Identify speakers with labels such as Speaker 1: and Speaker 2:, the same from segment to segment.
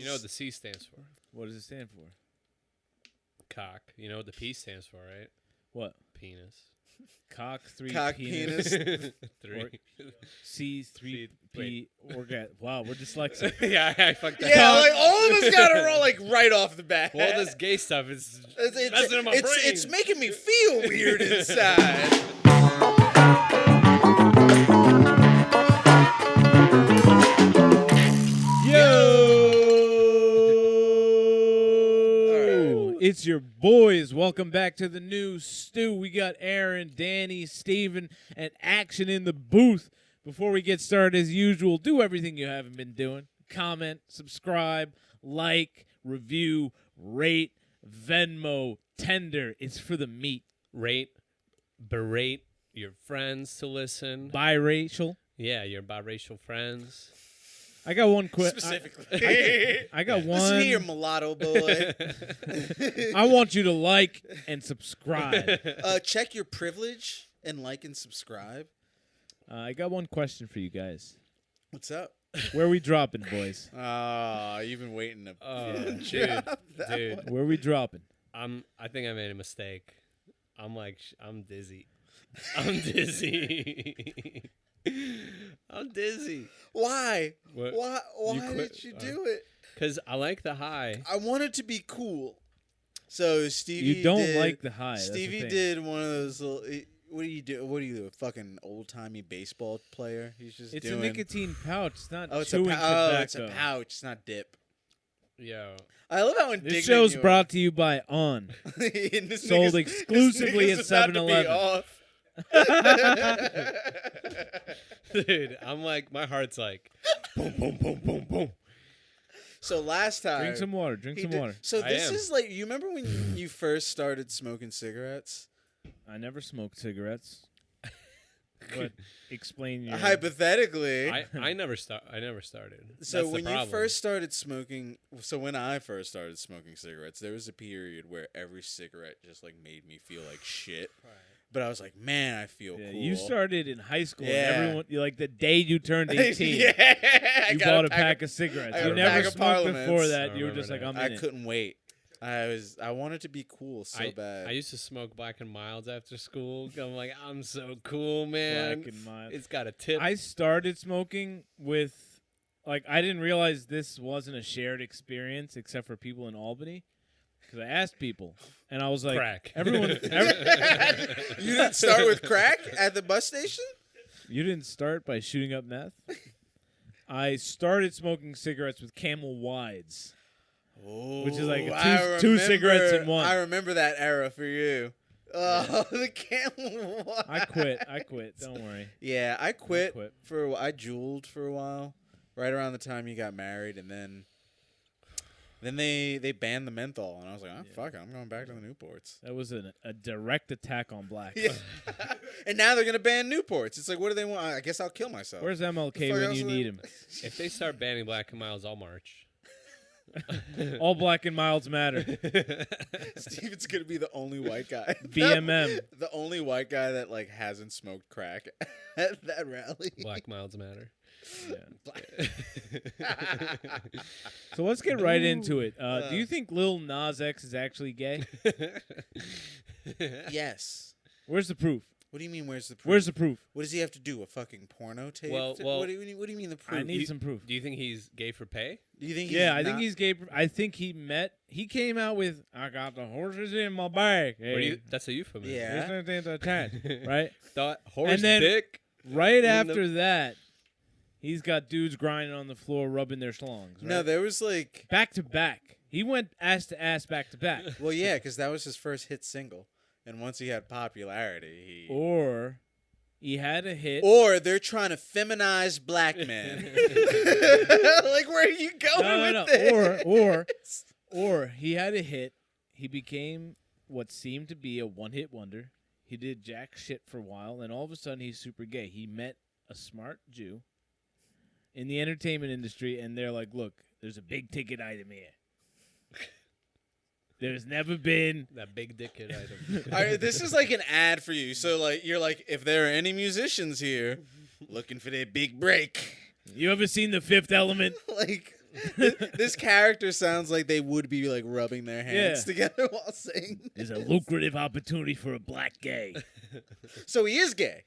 Speaker 1: You know what the C stands for?
Speaker 2: What does it stand for?
Speaker 1: Cock. You know what the P stands for, right?
Speaker 2: What?
Speaker 1: Penis.
Speaker 2: Cock, 3,
Speaker 3: Cock,
Speaker 2: penis.
Speaker 1: 3.
Speaker 2: C, 3, P, orgasm. Wow, we're dyslexic.
Speaker 1: Yeah, I fucked that
Speaker 3: Yeah,
Speaker 1: up.
Speaker 3: like all of us got to roll like right off the bat.
Speaker 1: All this gay stuff is
Speaker 3: it's,
Speaker 1: messing in my brain.
Speaker 3: it's making me feel weird inside.
Speaker 2: It's your boys. Welcome back to the new stew. We got Aaron, Danny, Steven, and action in the booth. Before we get started, as usual, do everything you haven't been doing. Comment, subscribe, like, review, rate, Venmo, tender. It's for the meat.
Speaker 1: Rate, berate your friends to listen.
Speaker 2: Biracial.
Speaker 1: Yeah, your biracial friends.
Speaker 2: I got one quick.
Speaker 3: Specifically.
Speaker 2: I got one.
Speaker 3: Listen here, mulatto boy.
Speaker 2: I want you to like and subscribe.
Speaker 3: Check your privilege and like and subscribe.
Speaker 2: I got one question for you guys.
Speaker 3: What's up?
Speaker 2: Where we dropping, boys?
Speaker 3: You've been waiting to
Speaker 1: Dude.
Speaker 2: Where we dropping?
Speaker 1: I think I made a mistake. I'm dizzy. I'm dizzy. I'm dizzy.
Speaker 3: Why?
Speaker 1: What?
Speaker 3: Why did you do it?
Speaker 1: Because I like the high.
Speaker 3: I wanted to be cool. So Stevie
Speaker 2: You don't
Speaker 3: did,
Speaker 2: like the high.
Speaker 3: Stevie did one of those little... What do you do? What do you do? A fucking old-timey baseball player? He's just
Speaker 2: It's
Speaker 3: doing...
Speaker 2: a nicotine pouch. It's not
Speaker 3: it's
Speaker 2: chewing tobacco.
Speaker 3: it's a pouch. It's not dip.
Speaker 1: Yo.
Speaker 3: I love how indignant
Speaker 2: This show's
Speaker 3: you
Speaker 2: brought to you by On.
Speaker 3: This
Speaker 2: Sold
Speaker 3: nigga's-
Speaker 2: exclusively
Speaker 3: this
Speaker 2: at
Speaker 3: nigga's about to be
Speaker 2: 7-Eleven.
Speaker 3: off.
Speaker 1: Dude, I'm like, my heart's like, boom, boom, boom, boom, boom.
Speaker 3: So last time...
Speaker 2: Drink some water. Drink
Speaker 3: he
Speaker 2: some
Speaker 3: did-
Speaker 2: water.
Speaker 3: So
Speaker 1: I
Speaker 3: this
Speaker 1: am.
Speaker 3: is like... You remember when you first started smoking cigarettes?
Speaker 2: I never smoked cigarettes. But explain your...
Speaker 3: Hypothetically...
Speaker 1: I never started.
Speaker 3: So
Speaker 1: That's
Speaker 3: when
Speaker 1: the
Speaker 3: you
Speaker 1: problem.
Speaker 3: first started smoking... So when I first started smoking cigarettes, there was a period where every cigarette just like made me feel like shit.
Speaker 1: Right.
Speaker 3: But I was like, man, I feel
Speaker 2: Yeah,
Speaker 3: cool.
Speaker 2: you started in high school,
Speaker 3: Yeah.
Speaker 2: and everyone, like the day you turned 18,
Speaker 3: yeah,
Speaker 2: you bought a pack of cigarettes.
Speaker 3: I got
Speaker 2: You
Speaker 3: a
Speaker 2: never
Speaker 3: pack of
Speaker 2: smoked
Speaker 3: Parliaments.
Speaker 2: before
Speaker 1: I
Speaker 2: that. You were
Speaker 1: remember
Speaker 2: just like,
Speaker 1: that.
Speaker 2: I'm in
Speaker 3: I
Speaker 2: it.
Speaker 3: couldn't wait. I wanted to be cool so bad.
Speaker 1: I used to smoke Black and Milds after school. I'm like, I'm so cool, man.
Speaker 2: Black and mild.
Speaker 1: It's got a tip.
Speaker 2: I started smoking with, like, I didn't realize this wasn't a shared experience except for people in Albany. Because I asked people, and I was like,
Speaker 1: Crack.
Speaker 2: Everyone,
Speaker 3: You didn't start with crack at the bus station?
Speaker 2: you didn't start by shooting up meth? I started smoking cigarettes with Camel Wides. Which is like two cigarettes in one.
Speaker 3: I remember that era for you. Oh, the Camel Wide.
Speaker 2: I quit. Don't worry.
Speaker 3: Yeah, I quit.
Speaker 2: quit.
Speaker 3: I jeweled for a while, right around the time you got married, and then they banned the menthol, and I was like, fuck it, I'm going back to the Newports.
Speaker 2: That was a direct attack on blacks.
Speaker 3: Yeah. And now they're gonna ban Newports. It's like, what do they want? I guess I'll kill myself.
Speaker 2: Where's MLK
Speaker 3: The fuck
Speaker 2: when
Speaker 3: else
Speaker 2: you
Speaker 3: are
Speaker 2: need
Speaker 3: they-
Speaker 2: him?
Speaker 1: If they start banning Black and Milds, I'll march.
Speaker 2: All Black and Milds matter.
Speaker 3: Steven's gonna be the only white guy.
Speaker 2: BMM.
Speaker 3: The only white guy that like hasn't smoked crack at that rally.
Speaker 1: Black Milds matter.
Speaker 2: So let's get right into it. Do you think Lil Nas X is actually gay?
Speaker 3: Yes.
Speaker 2: Where's the proof?
Speaker 3: What do you mean? Where's the proof?
Speaker 2: Where's the proof?
Speaker 3: What does he have to do? A fucking porno tape?
Speaker 1: Well,
Speaker 3: what do you mean the proof?
Speaker 2: I need some proof.
Speaker 1: Do you think he's gay for pay?
Speaker 3: Do you think?
Speaker 2: Yeah, I think he's gay. I think he came out with, I got the horses in my bag. Hey.
Speaker 1: That's a euphemism.
Speaker 3: Yeah.
Speaker 2: Right?
Speaker 1: Thought horse
Speaker 2: And then-
Speaker 1: dick.
Speaker 2: Right after that, he's got dudes grinding on the floor, rubbing their schlongs. Right?
Speaker 3: No, there was like.
Speaker 2: Back to back. He went ass to ass, back to back.
Speaker 3: Well, yeah, because that was his first hit single, and once he had popularity, he.
Speaker 2: Or he had a hit.
Speaker 3: Or they're trying to feminize black men. Like, where are you going
Speaker 2: No.
Speaker 3: with this?
Speaker 2: Or he had a hit. He became what seemed to be a one-hit wonder. He did jack shit for a while, and all of a sudden he's super gay. He met a smart Jew in the entertainment industry, and they're like, look, there's a big ticket item here. There's never been...
Speaker 1: That big dickhead item.
Speaker 3: All right, this is like an ad for you. So, like, you're like, if there are any musicians here looking for their big break,
Speaker 2: You ever seen The Fifth Element?
Speaker 3: like, This character sounds like they would be like rubbing their hands together while saying.
Speaker 2: There's a lucrative opportunity for a black gay.
Speaker 3: So he is gay.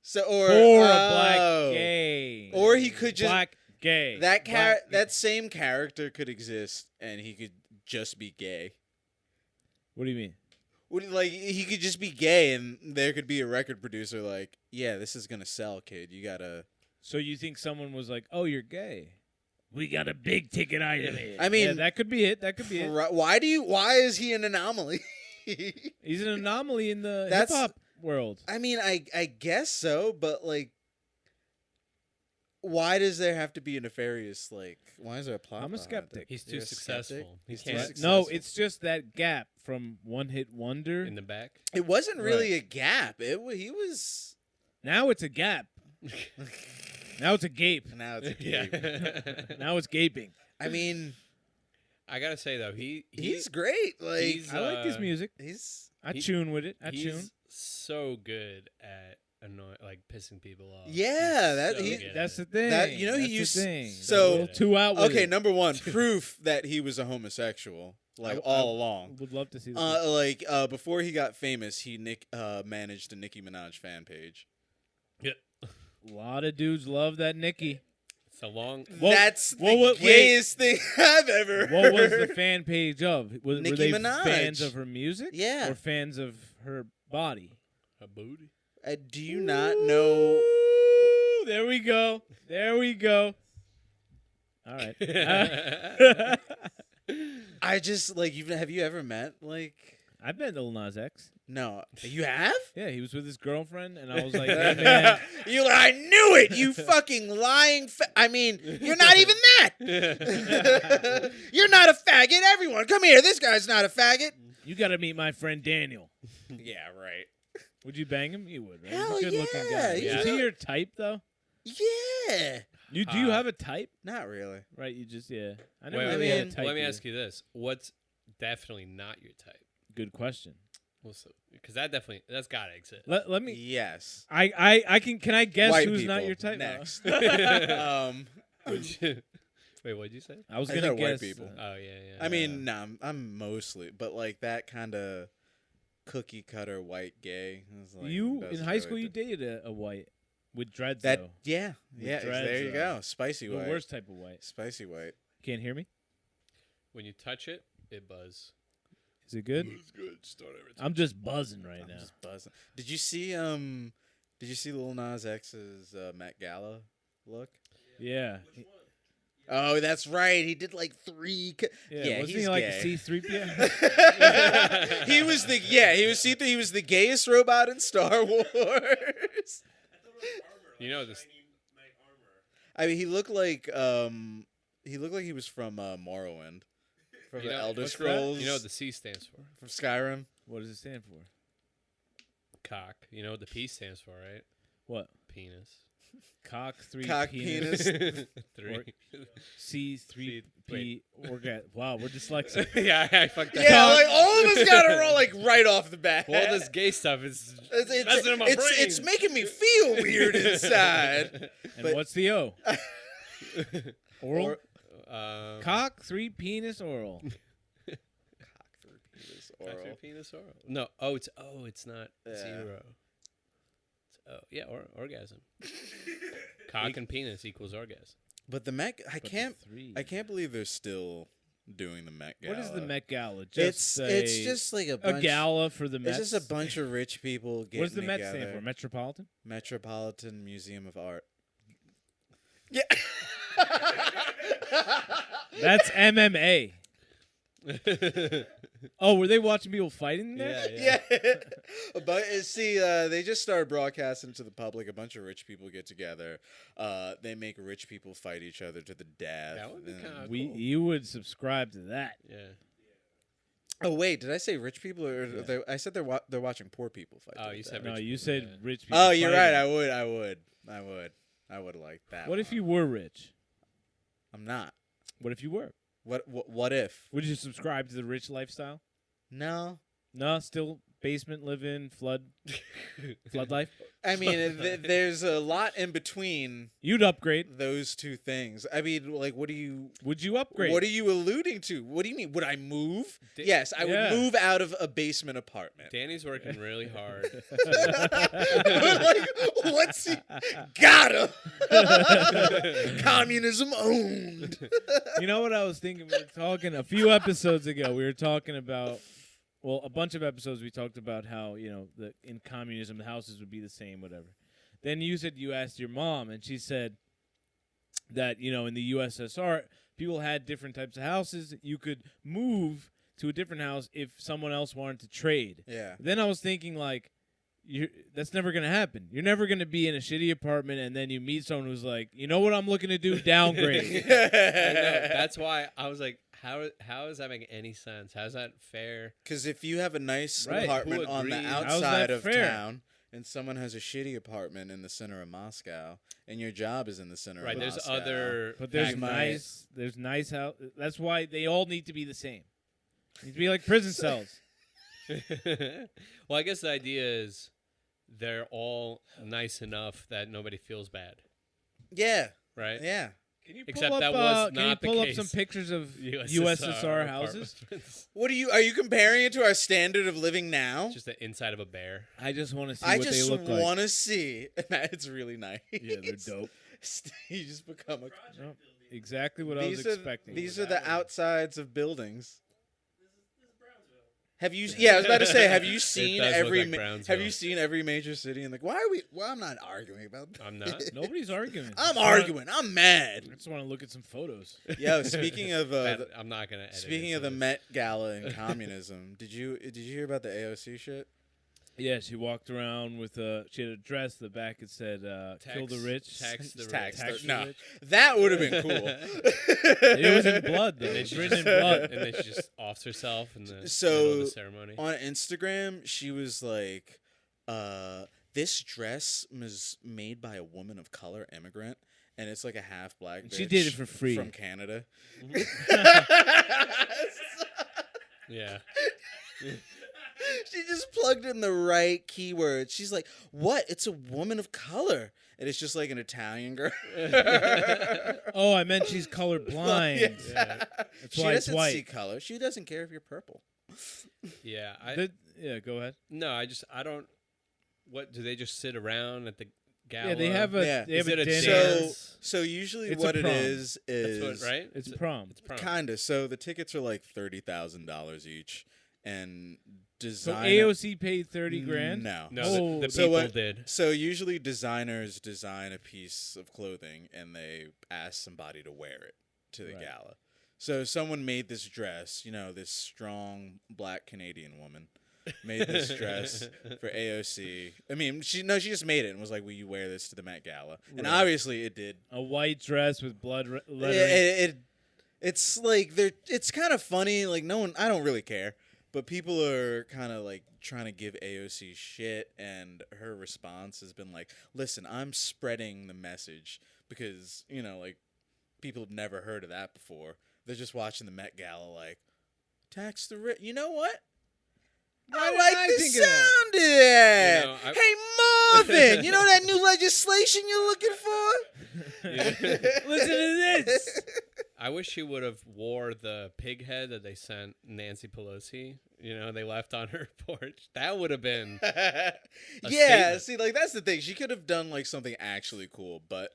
Speaker 3: So or
Speaker 2: For a black gay.
Speaker 3: Or he could just
Speaker 2: black gay.
Speaker 3: That same character could exist and he could just be gay.
Speaker 2: What do you mean?
Speaker 3: Like he could just be gay and there could be a record producer like, yeah, this is gonna sell, kid. You gotta.
Speaker 2: So you think someone was like, "Oh, you're gay. We got a big ticket item here."
Speaker 3: I mean,
Speaker 2: yeah, that could be it. That could be it.
Speaker 3: Why is he an anomaly?
Speaker 2: He's an anomaly in the hip hop world.
Speaker 3: I mean, I guess so, but like, why does there have to be a nefarious like? Why is there a plot?
Speaker 2: I'm a
Speaker 3: behind
Speaker 2: skeptic.
Speaker 3: it?
Speaker 1: He's too
Speaker 3: You're a
Speaker 1: successful.
Speaker 3: skeptic?
Speaker 1: He
Speaker 3: He's too
Speaker 1: can't.
Speaker 3: successful.
Speaker 2: No, it's just that gap from one hit wonder.
Speaker 1: In the back.
Speaker 3: It wasn't really a gap. He was.
Speaker 2: Now it's a gap. Now it's a gape.
Speaker 3: Now it's a game.
Speaker 2: Now it's gaping.
Speaker 3: I mean,
Speaker 1: I gotta say though,
Speaker 3: he's great. Like
Speaker 1: he's,
Speaker 2: I like his music. I tune with it.
Speaker 1: He's so good at pissing people off.
Speaker 3: Yeah,
Speaker 2: that's the thing.
Speaker 3: He
Speaker 2: That's
Speaker 3: used
Speaker 2: the thing.
Speaker 3: so
Speaker 2: too out. With
Speaker 3: okay.
Speaker 2: it.
Speaker 3: Number one, proof that he was a homosexual, all along.
Speaker 2: Would love to see that.
Speaker 3: Before he got famous, he managed a Nicki Minaj fan page.
Speaker 1: Yeah.
Speaker 2: A lot of dudes love that Nicki.
Speaker 1: It's a long.
Speaker 3: That's the gayest thing I've ever heard.
Speaker 2: What was the fan page of? Were
Speaker 3: Nicki
Speaker 2: they
Speaker 3: Minaj.
Speaker 2: fans of her music?
Speaker 3: Yeah.
Speaker 2: Or fans of her body?
Speaker 1: A booty.
Speaker 3: Do you not know?
Speaker 2: Ooh, there we go. There we go. All right.
Speaker 3: I just have you ever met like?
Speaker 2: I've met Lil Nas X.
Speaker 3: No, you have?
Speaker 2: Yeah, he was with his girlfriend, and I was like, hey, man.
Speaker 3: I knew it. You fucking lying. I mean, you're not even that. You're not a faggot. Everyone, come here. This guy's not a faggot.
Speaker 2: You got to meet my friend Daniel.
Speaker 3: Yeah, right.
Speaker 2: Would you bang him? You would, right?
Speaker 3: Hell
Speaker 2: He's a good-looking guy.
Speaker 3: yeah.
Speaker 2: Is he your type, though?
Speaker 3: Yeah.
Speaker 2: Do you have a type?
Speaker 3: Not really.
Speaker 2: Right, you just,
Speaker 1: Wait,
Speaker 2: really
Speaker 3: I
Speaker 2: had a
Speaker 3: mean,
Speaker 2: type
Speaker 1: let me
Speaker 2: either.
Speaker 1: ask you this: what's definitely not your type?
Speaker 2: Good question.
Speaker 1: Because that's gotta exist.
Speaker 2: Let me.
Speaker 3: Yes.
Speaker 2: Can I guess
Speaker 3: White
Speaker 2: who's
Speaker 3: people.
Speaker 2: not your type?
Speaker 3: Next.
Speaker 1: Wait, what'd you say?
Speaker 2: I was
Speaker 3: I
Speaker 2: gonna
Speaker 3: said
Speaker 2: guess
Speaker 3: white people.
Speaker 1: Oh yeah.
Speaker 3: I mean, nah, I'm mostly, but like that kind of cookie cutter white gay.
Speaker 2: You in high school you dated a white with dreads
Speaker 3: that.
Speaker 2: though.
Speaker 3: Yeah.
Speaker 2: With
Speaker 3: Yeah.
Speaker 2: dreads,
Speaker 3: There you go. Spicy
Speaker 2: The
Speaker 3: white.
Speaker 2: worst type of white.
Speaker 3: Spicy white.
Speaker 2: Can't hear me?
Speaker 1: When you touch it, it buzz.
Speaker 2: Is it good?
Speaker 1: It's good. Start everything.
Speaker 2: I'm just buzzing right now.
Speaker 3: Just buzzing. Did you see Lil Nas X's Met Gala look?
Speaker 2: Yeah.
Speaker 3: Oh, that's right. He did like 3.
Speaker 2: Wasn't
Speaker 3: he's
Speaker 2: he like
Speaker 3: gay.
Speaker 2: a C-3PO?
Speaker 3: He was C3. He was the gayest robot in Star Wars.
Speaker 1: You know this.
Speaker 3: I mean, he looked like he was from Morrowind, from the Elder
Speaker 2: what's that?
Speaker 3: Scrolls.
Speaker 1: You know what the C stands for?
Speaker 3: from Skyrim.
Speaker 2: What does it stand for?
Speaker 1: Cock. You know what the P stands for, right?
Speaker 2: What?
Speaker 1: Penis.
Speaker 2: Cock 3
Speaker 3: Cock,
Speaker 2: penis.
Speaker 1: 3.
Speaker 2: C3P orgasm. Wow, we're dyslexic.
Speaker 1: Yeah, I fucked that
Speaker 3: Yeah,
Speaker 1: up.
Speaker 3: like all of us got to roll like right off the bat.
Speaker 1: All this gay stuff is
Speaker 3: It's
Speaker 1: messing in my brain.
Speaker 3: it's making me feel weird inside.
Speaker 2: And
Speaker 3: But-
Speaker 2: what's the O? Oral?
Speaker 3: Or-
Speaker 2: Cock 3 penis oral.
Speaker 1: Cock
Speaker 3: Oral.
Speaker 1: through penis oral. No, it's not
Speaker 3: Yeah.
Speaker 1: 0. Yeah, orgasm. Cock and penis equals orgasm.
Speaker 3: But the Met, I
Speaker 2: But the
Speaker 3: can't
Speaker 2: 3.
Speaker 3: believe they're still doing the Met Gala.
Speaker 2: What is the Met Gala?
Speaker 3: It's just like a bunch,
Speaker 2: gala for the Mets.
Speaker 3: It's just a bunch of rich people getting
Speaker 2: What does the Met
Speaker 3: together.
Speaker 2: stand for? Metropolitan?
Speaker 3: Metropolitan Museum of Art. Yeah.
Speaker 2: That's MMA. Oh, were they watching people fighting there?
Speaker 1: Yeah.
Speaker 3: But they just started broadcasting to the public. A bunch of rich people get together. They make rich people fight each other to the death.
Speaker 1: That would be
Speaker 3: and-
Speaker 1: kinda-
Speaker 2: We
Speaker 1: Cool.
Speaker 2: You would subscribe to that.
Speaker 1: Yeah.
Speaker 3: Oh wait, did I say rich people or I said they're watching poor people fight?
Speaker 1: Oh,
Speaker 3: to the
Speaker 1: you
Speaker 3: death.
Speaker 1: said
Speaker 2: No,
Speaker 1: rich
Speaker 2: you
Speaker 1: people,
Speaker 2: said
Speaker 1: yeah.
Speaker 2: rich people.
Speaker 3: Oh, you're right.
Speaker 2: fighting.
Speaker 3: I would like that.
Speaker 2: What if
Speaker 3: one.
Speaker 2: you were rich?
Speaker 3: I'm not.
Speaker 2: What if you were?
Speaker 3: What if?
Speaker 2: Would you subscribe to the rich lifestyle?
Speaker 3: No.
Speaker 2: No, still basement live-in flood life?
Speaker 3: I mean, there's a lot in between
Speaker 2: You'd upgrade.
Speaker 3: those two things. I mean, like,
Speaker 2: Would you upgrade?
Speaker 3: what are you alluding to? What do you mean? Would I move?
Speaker 1: Da-
Speaker 3: Yes, I
Speaker 2: Yeah.
Speaker 3: would move out of a basement apartment.
Speaker 1: Danny's working really hard.
Speaker 3: Like, what's he? Got him. Communism owned.
Speaker 2: You know what I was thinking? We were talking a few episodes ago. We were talking about, well, a bunch of episodes. We talked about how in communism the houses would be the same, whatever. Then you said you asked your mom, and she said that in the USSR people had different types of houses. You could move to a different house if someone else wanted to trade.
Speaker 3: Yeah.
Speaker 2: Then I was thinking like. That's never going to happen. You're never going to be in a shitty apartment and then you meet someone who's like, you know what I'm looking to do? Downgrade.
Speaker 1: I know, that's why I was like, how is that making any sense? How's that fair?
Speaker 3: Because if you have a nice
Speaker 2: Right.
Speaker 3: apartment
Speaker 1: Who
Speaker 3: on the
Speaker 1: agrees?
Speaker 2: How's
Speaker 3: outside
Speaker 2: that
Speaker 3: of
Speaker 2: fair?
Speaker 3: town and someone has a shitty apartment in the center of Moscow and your job is in the center
Speaker 1: Right,
Speaker 3: of
Speaker 1: there's
Speaker 3: Moscow.
Speaker 1: other.
Speaker 2: But there's
Speaker 1: factors.
Speaker 2: nice house. That's why they all need to be the same. They need to be like prison cells.
Speaker 1: Well, I guess the idea is they're all nice enough that nobody feels bad,
Speaker 3: Yeah.
Speaker 1: right?
Speaker 3: Yeah.
Speaker 2: Can you
Speaker 1: Except
Speaker 2: pull
Speaker 1: that
Speaker 2: up,
Speaker 1: was
Speaker 2: can you
Speaker 1: not the
Speaker 2: pull up
Speaker 1: case.
Speaker 2: some pictures of
Speaker 1: USSR
Speaker 2: USSR houses?
Speaker 1: apartments.
Speaker 3: Are you comparing it to our standard of living now?
Speaker 1: Just the inside of a bear.
Speaker 2: I just want to see
Speaker 3: I
Speaker 2: what they
Speaker 3: just
Speaker 2: look like.
Speaker 3: want to see. It's really nice.
Speaker 2: Yeah, they're dope.
Speaker 3: You just become a.
Speaker 2: No, exactly what I was expecting.
Speaker 3: These are the outsides of buildings. Have you? Yeah, I was about to say. Have you seen
Speaker 1: does look
Speaker 3: every?
Speaker 1: like
Speaker 3: Have
Speaker 1: Brownsville.
Speaker 3: you seen every major city? And like, why are we? Well, I'm not arguing about that.
Speaker 1: I'm not.
Speaker 2: Nobody's arguing.
Speaker 3: I'm arguing. I'm mad.
Speaker 2: I just want to look at some photos.
Speaker 3: Yo, speaking of
Speaker 1: I'm not gonna. Edit
Speaker 3: speaking of
Speaker 1: into
Speaker 3: the
Speaker 1: this.
Speaker 3: Met Gala and communism, did you hear about the AOC shit?
Speaker 2: Yeah, she walked around with she had a dress. The back it said "Kill the rich."
Speaker 1: Tax the
Speaker 3: Tax
Speaker 1: rich.
Speaker 2: the
Speaker 3: no,
Speaker 2: rich.
Speaker 3: that would have been cool.
Speaker 2: It was in blood though.
Speaker 1: And then
Speaker 2: It was
Speaker 1: she
Speaker 2: written
Speaker 1: just,
Speaker 2: in blood.
Speaker 1: and then she just offs herself in the
Speaker 3: So,
Speaker 1: middle of the ceremony.
Speaker 3: On Instagram, she was like, this dress was made by a woman of color immigrant, and it's like a half black bitch
Speaker 2: She did it for free.
Speaker 3: from Canada.
Speaker 1: Yeah.
Speaker 3: She just plugged in the right keywords. She's like, what? It's a woman of color. And it's just like an Italian girl.
Speaker 2: Oh, I meant she's colorblind.
Speaker 1: Yeah.
Speaker 2: That's
Speaker 3: She
Speaker 2: why it's
Speaker 3: doesn't
Speaker 2: white.
Speaker 3: see color. She doesn't care if you're purple.
Speaker 1: Yeah.
Speaker 2: Yeah, go ahead.
Speaker 1: No, I don't. What do they just sit around at the gala?
Speaker 2: Yeah, they have a
Speaker 3: Yeah.
Speaker 2: they have
Speaker 1: Is
Speaker 2: a
Speaker 1: it a
Speaker 2: dance.
Speaker 1: dance?
Speaker 3: So usually
Speaker 2: It's
Speaker 3: what
Speaker 2: a
Speaker 3: it
Speaker 2: prom.
Speaker 3: is
Speaker 1: That's what, right?
Speaker 2: It's prom.
Speaker 1: It's prom.
Speaker 3: Kinda. So the tickets are like $30,000 each, and
Speaker 2: So
Speaker 3: designer.
Speaker 2: AOC paid 30 grand.
Speaker 3: No.
Speaker 1: No,
Speaker 2: Oh,
Speaker 1: the
Speaker 3: so
Speaker 1: people
Speaker 3: what-
Speaker 1: did.
Speaker 3: So usually designers design a piece of clothing and they ask somebody to wear it to the
Speaker 2: Right.
Speaker 3: gala. So someone made this dress, this strong black Canadian woman made this dress for AOC. I mean, she just made it and was like, "Will you wear this to the Met Gala?" And
Speaker 2: Right.
Speaker 3: obviously it did.
Speaker 2: A white dress with blood lettering.
Speaker 3: It's like it's kind of funny. Like I don't really care, but people are kind of like trying to give AOC shit, and her response has been like, "Listen, I'm spreading the message because like people have never heard of that before. They're just watching the Met Gala, like tax the rich. You know what? I
Speaker 2: did
Speaker 3: like
Speaker 2: I
Speaker 3: the
Speaker 2: think of that?
Speaker 3: sound of that.
Speaker 1: You know,
Speaker 3: Hey Marvin, you know that new legislation you're looking for?
Speaker 2: Listen to this.
Speaker 1: I wish she would have wore the pig head that they sent Nancy Pelosi. They left on her porch. That would have been.
Speaker 3: Yeah,
Speaker 1: statement.
Speaker 3: see, like that's the thing. She could have done like something actually cool, but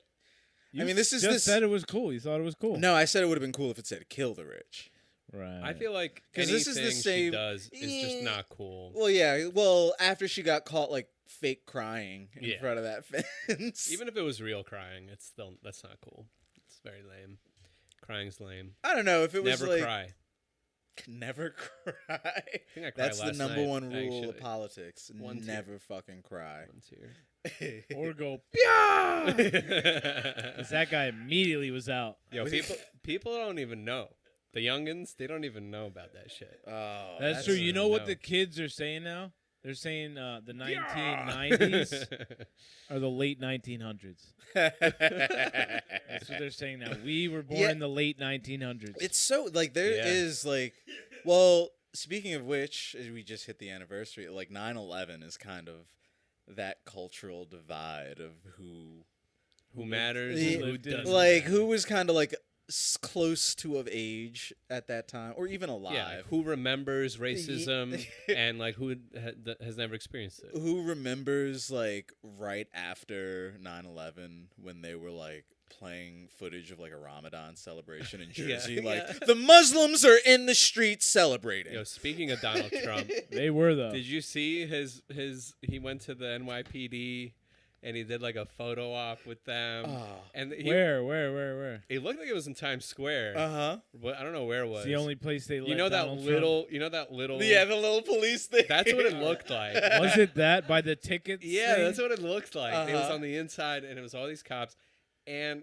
Speaker 2: You
Speaker 3: mean, this is
Speaker 2: just
Speaker 3: this-
Speaker 2: said it was cool. You thought it was cool.
Speaker 3: no, I said it would have been cool if it said "kill the rich."
Speaker 2: Right.
Speaker 1: I feel like
Speaker 3: 'Cause
Speaker 1: anything
Speaker 3: this is the
Speaker 1: she
Speaker 3: same-
Speaker 1: does is just
Speaker 3: Eh.
Speaker 1: not cool.
Speaker 3: Well, yeah. Well, after she got caught like fake crying in
Speaker 1: Yeah.
Speaker 3: front of that fence,
Speaker 1: Even if it was real crying, that's not cool. It's very lame. Crying's lame.
Speaker 3: I don't know if it was
Speaker 1: Never
Speaker 3: like
Speaker 1: cry.
Speaker 3: never cry.
Speaker 1: I think I cried
Speaker 3: That's the
Speaker 1: last
Speaker 3: number
Speaker 1: night,
Speaker 3: one rule of
Speaker 1: actually.
Speaker 3: politics:
Speaker 1: One tear.
Speaker 3: never fucking cry.
Speaker 1: One tear.
Speaker 2: or go.
Speaker 1: Yo,
Speaker 2: Because that guy immediately was out.
Speaker 1: people don't even know. The youngins, they don't even know about that shit.
Speaker 3: Oh,
Speaker 2: That's true. You know what
Speaker 1: no.
Speaker 2: the kids are saying now? They're saying the 1990s or the late 1900s. That's what they're saying now. We were born
Speaker 3: Yeah.
Speaker 2: in the late 1900s.
Speaker 3: It's so like there
Speaker 1: Yeah.
Speaker 3: is like, well, speaking of which, we just hit the anniversary. Like 9/11 is kind of that cultural divide of
Speaker 1: who matters
Speaker 3: The-
Speaker 1: and who doesn't.
Speaker 3: like
Speaker 1: matter.
Speaker 3: who was kind of like close to of age at that time, or even alive.
Speaker 1: Yeah, like, who remembers racism and like who has never experienced it.
Speaker 3: Who remembers like right after 9/11 when they were like playing footage of like a Ramadan celebration in
Speaker 1: Yeah,
Speaker 3: Jersey? Like
Speaker 1: yeah.
Speaker 3: the Muslims are in the streets celebrating.
Speaker 1: Yo, speaking of Donald Trump,
Speaker 2: They were though.
Speaker 1: did you see his? He went to the NYPD and he did like a photo op with them.
Speaker 3: Oh.
Speaker 1: And he,
Speaker 2: Where?
Speaker 1: It looked like it was in Times Square,
Speaker 3: Uh-huh.
Speaker 1: but I don't know where it was.
Speaker 2: It's the only place they let
Speaker 1: You know that
Speaker 2: Donald
Speaker 1: little. You know that little.
Speaker 3: Yeah, the little police thing.
Speaker 1: That's what it looked like.
Speaker 2: Trump. Was it that by the tickets?
Speaker 1: Yeah,
Speaker 2: thing?
Speaker 1: that's what it looked like. It was
Speaker 3: Uh-huh.
Speaker 1: on the inside, and it was all these cops. And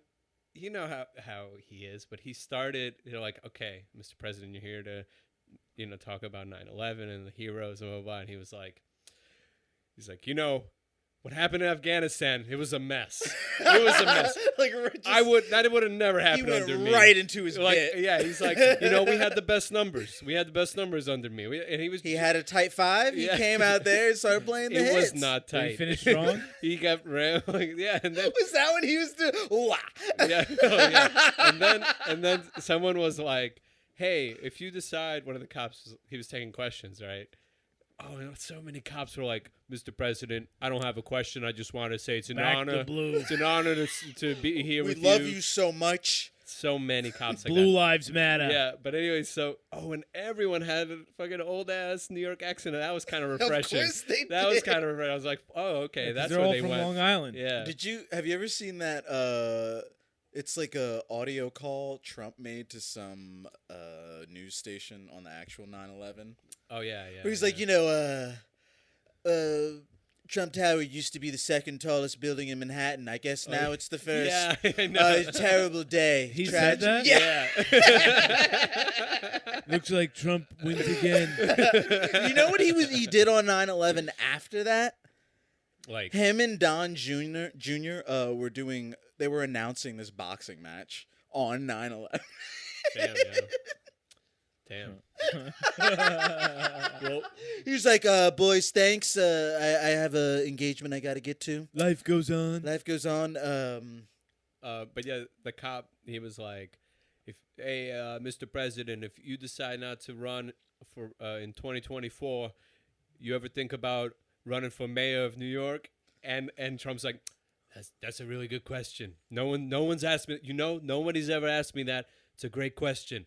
Speaker 1: you know how he is, but he started, like, okay, Mr. President, you're here to, talk about 9/11 and the heroes and blah, blah, blah. And he's like, what happened in Afghanistan? It was a mess. It was a mess.
Speaker 3: Like
Speaker 1: That would have never
Speaker 3: he
Speaker 1: happened
Speaker 3: went
Speaker 1: under me.
Speaker 3: right into his
Speaker 1: Like,
Speaker 3: bit.
Speaker 1: yeah, he's like, we had the best numbers. We had the best numbers under me. And he was.
Speaker 3: He had a tight five. He
Speaker 1: Yeah.
Speaker 3: came out there and started playing the
Speaker 1: It
Speaker 3: hits.
Speaker 1: was not
Speaker 2: Did he
Speaker 1: tight.
Speaker 2: finish strong?
Speaker 1: He kept like, yeah, and then
Speaker 3: Was that when he was doing? Wah.
Speaker 1: yeah, oh, yeah. And then someone was like, "Hey, if you decide," one of the cops, he was taking questions, right? Oh, so many cops were like, "Mr. President, I don't have a question. I just want to say it's an
Speaker 2: Back
Speaker 1: honor.
Speaker 2: to blue.
Speaker 1: It's an honor to be here
Speaker 3: We
Speaker 1: with
Speaker 3: love you so much.
Speaker 1: So many cops. Like
Speaker 2: Blue
Speaker 1: that.
Speaker 2: Lives Matter.
Speaker 1: Yeah, but anyway, and everyone had a fucking old ass New York accent, and that was kind of refreshing.
Speaker 3: Of course they
Speaker 1: That was
Speaker 3: did.
Speaker 1: kind of refreshing. I was like, oh, okay,
Speaker 2: 'Cause
Speaker 1: that's
Speaker 2: they're
Speaker 1: where
Speaker 2: all
Speaker 1: they
Speaker 2: from
Speaker 1: went.
Speaker 2: Long Island.
Speaker 1: Yeah.
Speaker 3: Have you ever seen that? It's like a audio call Trump made to some news station on the actual 9/11.
Speaker 1: Oh yeah, yeah.
Speaker 3: Where he's
Speaker 1: yeah.
Speaker 3: like, Trump Tower used to be the second tallest building in Manhattan. I guess now it's the first.
Speaker 1: Yeah, I know.
Speaker 3: Terrible day.
Speaker 2: He said that?
Speaker 3: Yeah.
Speaker 1: Yeah.
Speaker 2: Looks like Trump wins again.
Speaker 3: You know what he did on 9/11 after that?
Speaker 1: Like,
Speaker 3: Him and Don Jr. They were announcing this boxing match on 9/11.
Speaker 1: damn, yeah. Damn. Well,
Speaker 3: He was like, boys, thanks. I have a engagement I got to get to.
Speaker 2: Life goes on.
Speaker 3: Life goes on.
Speaker 1: but yeah, the cop, he was like, Mr. President, if you decide not to run for in 2024, you ever think about running for mayor of New York? And Trump's like, that's a really good question. No one's asked me. Nobody's ever asked me that. It's a great question.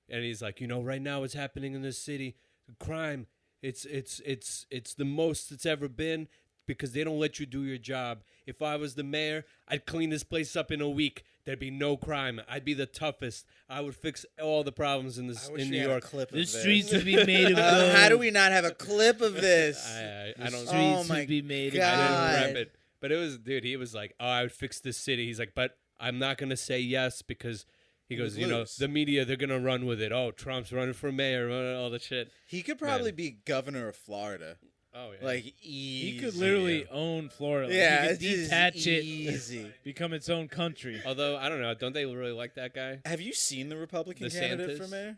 Speaker 1: And he's like, right now what's happening in this city, crime. It's the most it's ever been because they don't let you do your job. If I was the mayor, I'd clean this place up in a week. There'd be no crime. I'd be the toughest. I would fix all the problems in New York.
Speaker 2: The streets would be made of gold.
Speaker 3: How do we not have a clip of this?
Speaker 1: I
Speaker 2: The
Speaker 1: don't.
Speaker 2: streets
Speaker 3: Oh my
Speaker 2: would be made
Speaker 3: God.
Speaker 1: I
Speaker 2: of gold.
Speaker 1: didn't prep it, but it was, dude. He was like, "Oh, I would fix this city." He's like, "But I'm not gonna say yes because." He goes,
Speaker 3: would lose.
Speaker 1: the media, they're going to run with it. Oh, Trump's running for mayor, all the shit.
Speaker 3: He could probably be governor of Florida.
Speaker 1: Oh, yeah.
Speaker 3: Like, easy.
Speaker 2: He could literally own Florida. Like,
Speaker 3: Yeah,
Speaker 2: he
Speaker 3: it's
Speaker 2: could
Speaker 3: just
Speaker 2: detach it,
Speaker 3: easy.
Speaker 2: become its own country.
Speaker 1: Although, I don't know. Don't they really like that guy?
Speaker 3: Have you seen the Republican candidate for mayor?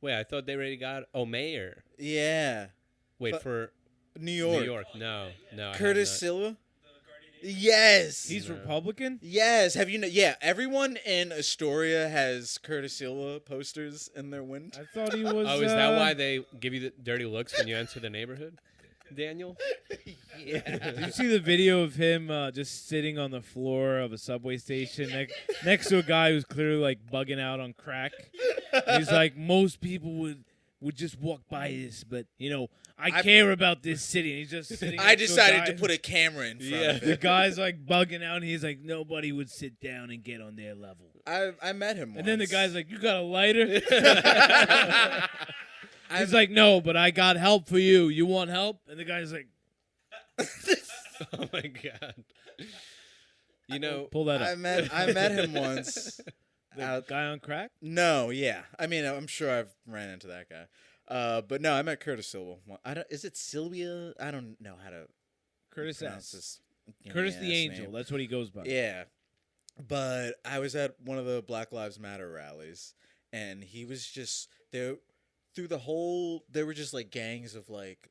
Speaker 1: Wait, I thought they already got, mayor.
Speaker 3: Yeah.
Speaker 1: Wait,
Speaker 3: But-
Speaker 1: for
Speaker 3: New York.
Speaker 1: New York. No. I
Speaker 3: Curtis
Speaker 1: have
Speaker 3: Silva? Yes.
Speaker 2: He's
Speaker 1: No.
Speaker 2: Republican?
Speaker 3: Yes. Have you yeah, everyone in Astoria has Curtis Silva posters in their window.
Speaker 2: I thought he was.
Speaker 1: not. Oh, is that why they give you the dirty looks when you enter the neighborhood, Daniel?
Speaker 3: Yeah.
Speaker 2: Did you see the video of him just sitting on the floor of a subway station next to a guy who's clearly like bugging out on crack? He's like, most people would just walk by this, but I care about this city. And he's just sitting.
Speaker 3: I
Speaker 2: next
Speaker 3: decided
Speaker 2: a
Speaker 3: to
Speaker 2: guy.
Speaker 3: put a camera in front
Speaker 1: Yeah.
Speaker 3: of
Speaker 2: The
Speaker 3: it.
Speaker 2: guy's like bugging out, and he's like, nobody would sit down and get on their level.
Speaker 3: I met him once.
Speaker 2: And then the guy's like, you got a lighter? He's like, no, but I got help for you. You want help? And the guy's like,
Speaker 1: Oh, my God.
Speaker 2: pull that up.
Speaker 3: I met him once.
Speaker 2: The guy on crack?
Speaker 3: No, yeah. I mean, I'm sure I've ran into that guy. But no, I met Curtis Silva. Is it Sylvia? I don't know how to
Speaker 2: Curtis
Speaker 3: pronounce
Speaker 2: S.
Speaker 3: this.
Speaker 2: Curtis the
Speaker 3: young-ass
Speaker 2: Angel.
Speaker 3: name.
Speaker 2: That's what he goes by.
Speaker 3: Yeah. But I was at one of the Black Lives Matter rallies, and he was just there. through the whole, there were just like gangs of like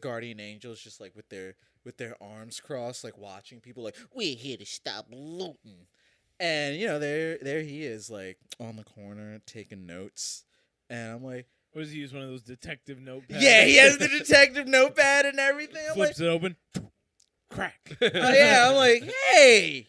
Speaker 3: guardian angels, just like with their arms crossed, like watching people, like, we're here to stop looting. And there he is, like on the corner taking notes, and I'm like,
Speaker 2: What does he use? One of those detective notepads?
Speaker 3: yeah, he has the detective notepad and everything. I'm
Speaker 2: Flips it open. Crack.
Speaker 3: yeah, I'm like, hey,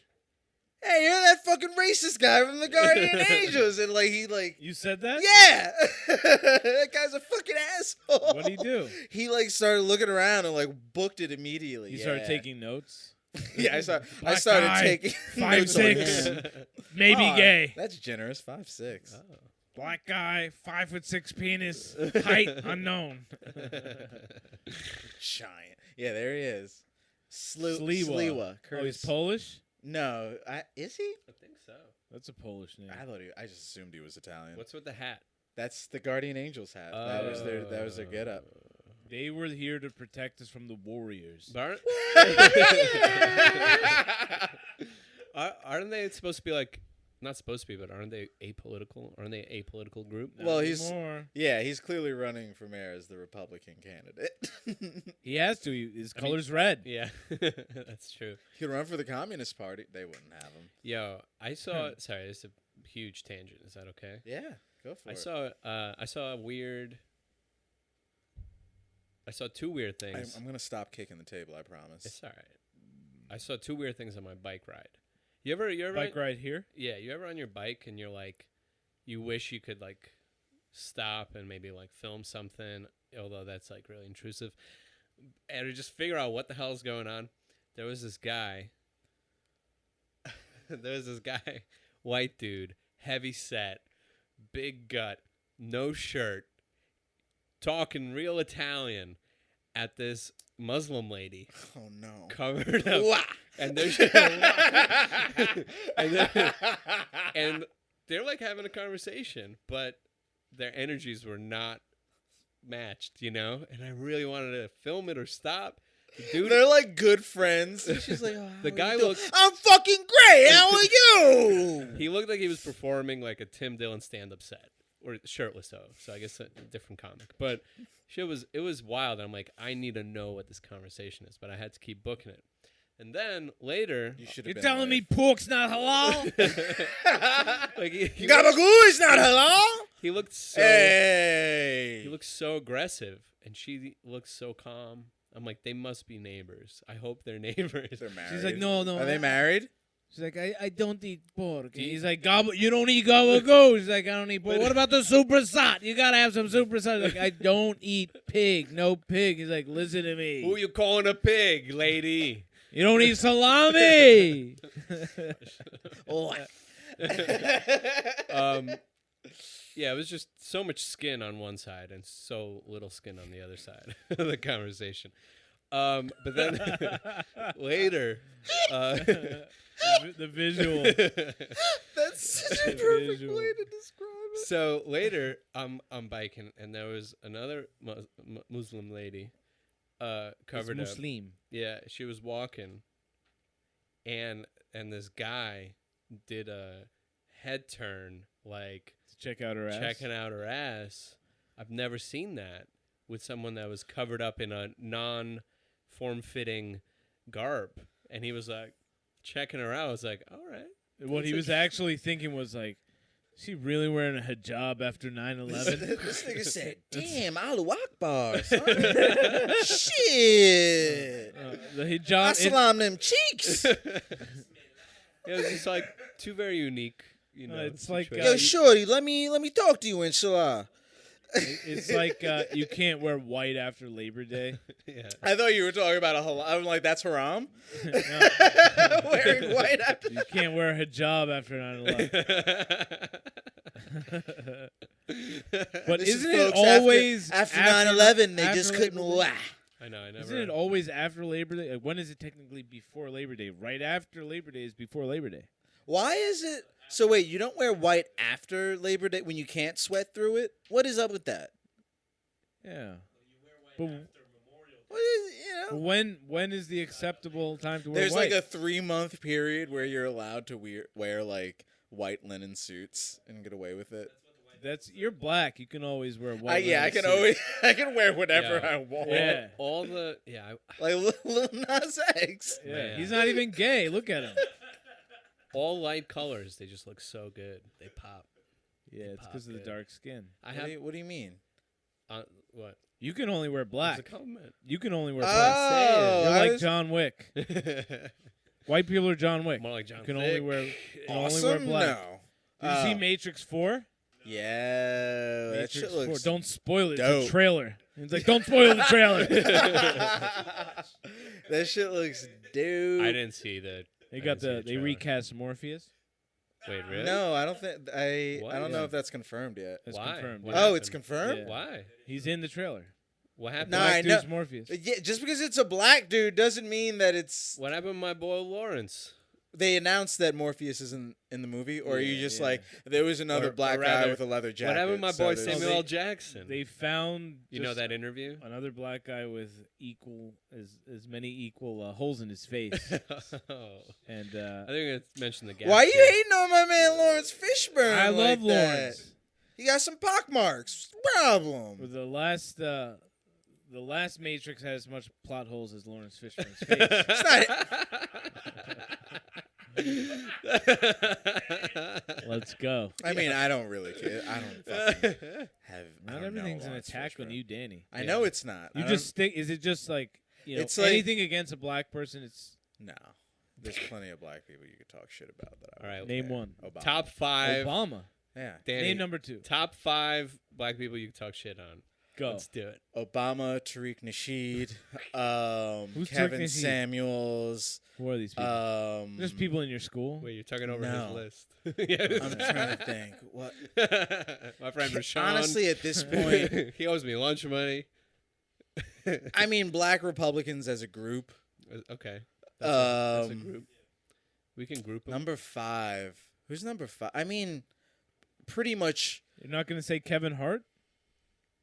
Speaker 3: you're that fucking racist guy from the Guardian Angels, and like he like,
Speaker 2: You said that?
Speaker 3: yeah, that guy's a fucking asshole.
Speaker 2: What'd he do?
Speaker 3: He like started looking around and like booked it immediately.
Speaker 2: You started taking notes?
Speaker 3: Yeah, I started
Speaker 2: guy,
Speaker 3: taking
Speaker 2: 5'6",
Speaker 3: notes.
Speaker 2: maybe gay.
Speaker 3: That's generous. 5'6".
Speaker 1: Oh.
Speaker 2: Black guy, 5'6" penis, height unknown.
Speaker 3: Giant. Yeah, there he is.
Speaker 2: Sliwa.
Speaker 3: Sliwa.
Speaker 2: Oh, he's Polish?
Speaker 3: No, is he?
Speaker 1: I think so.
Speaker 2: That's a Polish name.
Speaker 3: I just assumed he was Italian.
Speaker 1: What's with the hat?
Speaker 3: That's the Guardian Angels hat. That was their getup.
Speaker 2: They were here to protect us from the Warriors.
Speaker 1: Aren't they supposed to be like, not supposed to be, but aren't they apolitical? Aren't they an apolitical group?
Speaker 3: Well,
Speaker 2: he's
Speaker 3: clearly running for mayor as the Republican candidate.
Speaker 2: he has to. His color's red.
Speaker 1: Yeah, that's true.
Speaker 3: He could run for the Communist Party. They wouldn't have him.
Speaker 1: Yo, I saw. Sorry, it's a huge tangent. Is that okay?
Speaker 3: Yeah, go for it.
Speaker 1: I saw two weird things.
Speaker 3: I'm gonna stop kicking the table. I promise.
Speaker 1: It's all right. I saw two weird things on my bike ride. You ever
Speaker 2: Bike ride here?
Speaker 1: Yeah, you ever on your bike and you're like, you wish you could like stop and maybe like film something, although that's like really intrusive, and to just figure out what the hell is going on. There was this guy, white dude, heavy set, big gut, no shirt, talking real Italian at this Muslim lady.
Speaker 3: Oh no!
Speaker 1: Covered up,
Speaker 3: Wah!
Speaker 1: and they're like having a conversation, but their energies were not matched, And I really wanted to film it or stop. Dude,
Speaker 3: they're like good friends. She's like,
Speaker 1: the guy looks.
Speaker 3: I'm fucking great. How are you?
Speaker 1: He looked like he was performing like a Tim Dillon stand-up set, or shirtless though. So I guess a different comic, but. It was wild. I'm like, I need to know what this conversation is, but I had to keep booking it. And then later,
Speaker 2: you're telling me pork's not halal?
Speaker 3: Like Gabagoo is not halal.
Speaker 1: He looked so.
Speaker 3: Hey.
Speaker 1: He looked so aggressive, and she looked so calm. I'm like, they must be neighbors. I hope they're neighbors.
Speaker 3: They're married.
Speaker 2: She's like, no.
Speaker 3: Are they married?
Speaker 2: She's like, I don't eat pork. He's like, you don't eat gabagoo. She's like, I don't eat pork. What about the supersat? You got to have some supersat. Like, I don't eat pig. No pig. He's like, listen to me.
Speaker 1: Who you calling a pig, lady?
Speaker 2: You don't eat salami.
Speaker 3: Oh.
Speaker 1: Yeah, it was just so much skin on one side and so little skin on the other side of the conversation. But then later,
Speaker 2: the visual.
Speaker 3: That's such a perfect way to describe it.
Speaker 1: So later, I'm biking, and there was another Muslim lady, covered up.
Speaker 2: Muslim.
Speaker 1: Yeah, she was walking, and this guy did a head turn, like
Speaker 2: Check out her ass.
Speaker 1: checking out her ass. I've never seen that with someone that was covered up in a non-form-fitting garb, and he was like checking her out. I was like, all right.
Speaker 2: What he was actually thinking was like, is she really wearing a hijab after 9/11?
Speaker 3: This nigga said, damn, Allahu Akbar, son. Shit.
Speaker 2: The hijab.
Speaker 3: Assalam them cheeks.
Speaker 1: It was just like two very unique,
Speaker 2: it's like,
Speaker 1: situations.
Speaker 3: Yo, shorty, let me talk to you, inshallah.
Speaker 2: It's like you can't wear white after Labor Day.
Speaker 1: Yeah.
Speaker 3: I thought you were talking about a halal. I'm like, that's haram?
Speaker 2: No.
Speaker 3: Wearing white after.
Speaker 2: You can't wear a hijab after 9/11. But
Speaker 3: Listen,
Speaker 2: isn't it
Speaker 3: folks,
Speaker 2: always
Speaker 3: after 9/11? They
Speaker 2: after
Speaker 3: just couldn't.
Speaker 2: Labor Day?
Speaker 3: Wah.
Speaker 1: I know. I never.
Speaker 2: Isn't it always after Labor Day? Like, when is it technically before Labor Day? Right after Labor Day is before Labor Day.
Speaker 3: Why is it? So wait, you don't wear white after Labor Day when you can't sweat through it? What is up with that?
Speaker 2: Yeah. But
Speaker 3: What is,
Speaker 2: But when is the acceptable time to wear
Speaker 3: There's
Speaker 2: white?
Speaker 3: like a 3-month period where you're allowed to wear like white linen suits and get away with it.
Speaker 2: you're black. You can always wear white.
Speaker 3: I can wear whatever I want.
Speaker 2: Yeah.
Speaker 1: All the
Speaker 3: Like Lil Nas X.
Speaker 2: Yeah,
Speaker 1: Man.
Speaker 2: he's not even gay. Look at him.
Speaker 1: all light colors. They just look so good. They pop.
Speaker 2: Yeah, it's
Speaker 1: pop
Speaker 2: because of the
Speaker 1: good.
Speaker 2: dark skin.
Speaker 1: I have
Speaker 3: What do you mean?
Speaker 1: what?
Speaker 2: You can only wear
Speaker 1: It's a
Speaker 2: black.
Speaker 1: compliment.
Speaker 2: You can only wear
Speaker 3: Oh,
Speaker 2: black. You're
Speaker 3: I
Speaker 2: like
Speaker 3: was-
Speaker 2: John Wick. White people are John Wick.
Speaker 1: More like John.
Speaker 2: You can
Speaker 1: Thick.
Speaker 2: only wear. You can only
Speaker 3: Awesome?
Speaker 2: wear black.
Speaker 3: No.
Speaker 2: Did you see Matrix 4?
Speaker 3: Yeah, that
Speaker 2: Matrix
Speaker 3: shit
Speaker 2: 4.
Speaker 3: looks
Speaker 2: Don't spoil it. It's
Speaker 3: dope.
Speaker 2: a trailer. He's like, don't spoil the trailer.
Speaker 3: That shit looks dude.
Speaker 1: I didn't see that.
Speaker 2: They
Speaker 1: I
Speaker 2: got
Speaker 1: didn't see
Speaker 2: they
Speaker 1: trailer.
Speaker 2: recast Morpheus.
Speaker 1: Wait, really?
Speaker 3: No, I don't think I
Speaker 1: What?
Speaker 3: don't know
Speaker 2: Yeah.
Speaker 3: if that's confirmed yet.
Speaker 2: That's
Speaker 1: Why?
Speaker 2: confirmed.
Speaker 1: What
Speaker 2: yeah.
Speaker 3: Oh, it's
Speaker 1: happened?
Speaker 3: confirmed?
Speaker 2: Yeah.
Speaker 1: Why?
Speaker 2: He's in the trailer.
Speaker 1: What happened?
Speaker 3: Nah,
Speaker 2: Black
Speaker 3: I
Speaker 2: dude's
Speaker 3: know-
Speaker 2: Morpheus.
Speaker 3: Yeah, just because it's a black dude doesn't mean that it's.
Speaker 1: What happened to my boy Lawrence?
Speaker 3: They announced that Morpheus isn't in the movie, or are you
Speaker 2: Yeah,
Speaker 3: just
Speaker 2: yeah.
Speaker 3: like there was another
Speaker 1: Or
Speaker 3: black guy
Speaker 1: rather,
Speaker 3: with a leather jacket?
Speaker 1: What happened to my
Speaker 3: so
Speaker 1: boy
Speaker 3: there's-
Speaker 1: Samuel
Speaker 2: they-
Speaker 1: L. Jackson?
Speaker 2: They found
Speaker 1: You know
Speaker 2: just
Speaker 1: that interview?
Speaker 2: another black guy with as many equal holes in his face,
Speaker 1: Oh.
Speaker 2: and
Speaker 1: I think I mentioned the gap.
Speaker 3: Why you
Speaker 1: kid.
Speaker 3: hating on my man Lawrence Fishburne?
Speaker 2: I love
Speaker 3: like that?
Speaker 2: Lawrence.
Speaker 3: He got some pockmarks. What's the problem?
Speaker 2: With the last Matrix had as much plot holes as Lawrence Fishburne's face. Let's go.
Speaker 3: I mean, I don't really care. I don't fucking have. I
Speaker 2: Not
Speaker 3: don't
Speaker 2: everything's
Speaker 3: know
Speaker 2: an
Speaker 3: Lawrence
Speaker 2: attack on
Speaker 3: Fishburne.
Speaker 2: you, Danny.
Speaker 3: I know it's not.
Speaker 2: You
Speaker 3: I
Speaker 2: just stick. Is it just like
Speaker 3: It's like-
Speaker 2: anything against a black person? It's
Speaker 3: don't- no. There's plenty of black people you could talk shit about. That.
Speaker 1: All right.
Speaker 2: name one.
Speaker 3: Obama.
Speaker 1: Top 5.
Speaker 2: Obama.
Speaker 3: Yeah.
Speaker 1: Danny,
Speaker 2: Name number 2.
Speaker 1: Top 5 black people you can talk shit on.
Speaker 2: Go.
Speaker 1: Let's do it.
Speaker 3: Obama, Tariq Nasheed,
Speaker 2: Who's
Speaker 3: Kevin
Speaker 2: Tariq Nasheed?
Speaker 3: Samuels.
Speaker 2: Who are these people? There's people in your school.
Speaker 1: Wait, you're talking over
Speaker 3: No.
Speaker 1: his list. Yeah.
Speaker 3: I'm trying to think. What?
Speaker 1: My friend Rashawn.
Speaker 3: Honestly, at this point,
Speaker 1: he owes me lunch money.
Speaker 3: I mean, black Republicans as a group.
Speaker 1: Okay. That's a
Speaker 3: Um,
Speaker 1: group. We can group them.
Speaker 3: Number 5. Who's number 5? I mean, pretty much.
Speaker 2: You're not gonna say Kevin Hart?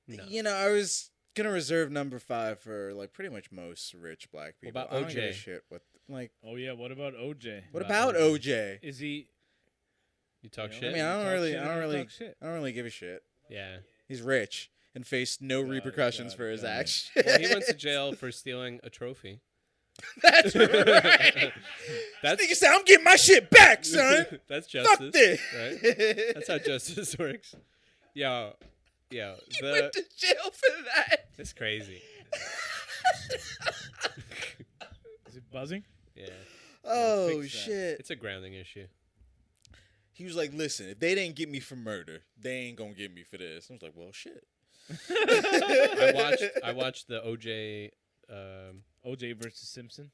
Speaker 1: No.
Speaker 3: You know, I was gonna reserve number 5 for like pretty much most rich black people.
Speaker 1: about
Speaker 3: I don't give a
Speaker 1: OJ?
Speaker 3: shit what like.
Speaker 2: Oh yeah. What about OJ?
Speaker 3: What
Speaker 1: About
Speaker 3: about OJ?
Speaker 2: Is he?
Speaker 1: You talk
Speaker 2: you know,
Speaker 1: shit?
Speaker 3: I mean, I don't
Speaker 2: talk
Speaker 3: really,
Speaker 2: shit,
Speaker 3: I don't
Speaker 2: talk
Speaker 3: really,
Speaker 2: shit.
Speaker 3: I don't really give a shit.
Speaker 1: Yeah.
Speaker 3: He's rich and faced no repercussions
Speaker 2: God,
Speaker 3: for his
Speaker 2: God.
Speaker 3: actions.
Speaker 1: Well, he went to jail for stealing a trophy.
Speaker 3: That's right.
Speaker 1: That's
Speaker 3: Nigga said, "I'm getting my shit back, son."
Speaker 1: that's
Speaker 3: Fuck
Speaker 1: justice,
Speaker 3: this.
Speaker 1: right? That's how justice works. Yo,
Speaker 3: He went to jail for that.
Speaker 1: it's crazy.
Speaker 2: Is it buzzing?
Speaker 1: Yeah,
Speaker 3: Oh
Speaker 2: fix that.
Speaker 3: shit.
Speaker 1: it's a grounding issue.
Speaker 3: He was like, "Listen, if they didn't get me for murder, they ain't gonna get me for this." I was like, "Well, shit."
Speaker 1: I watched the OJ.
Speaker 2: OJ versus Simpson.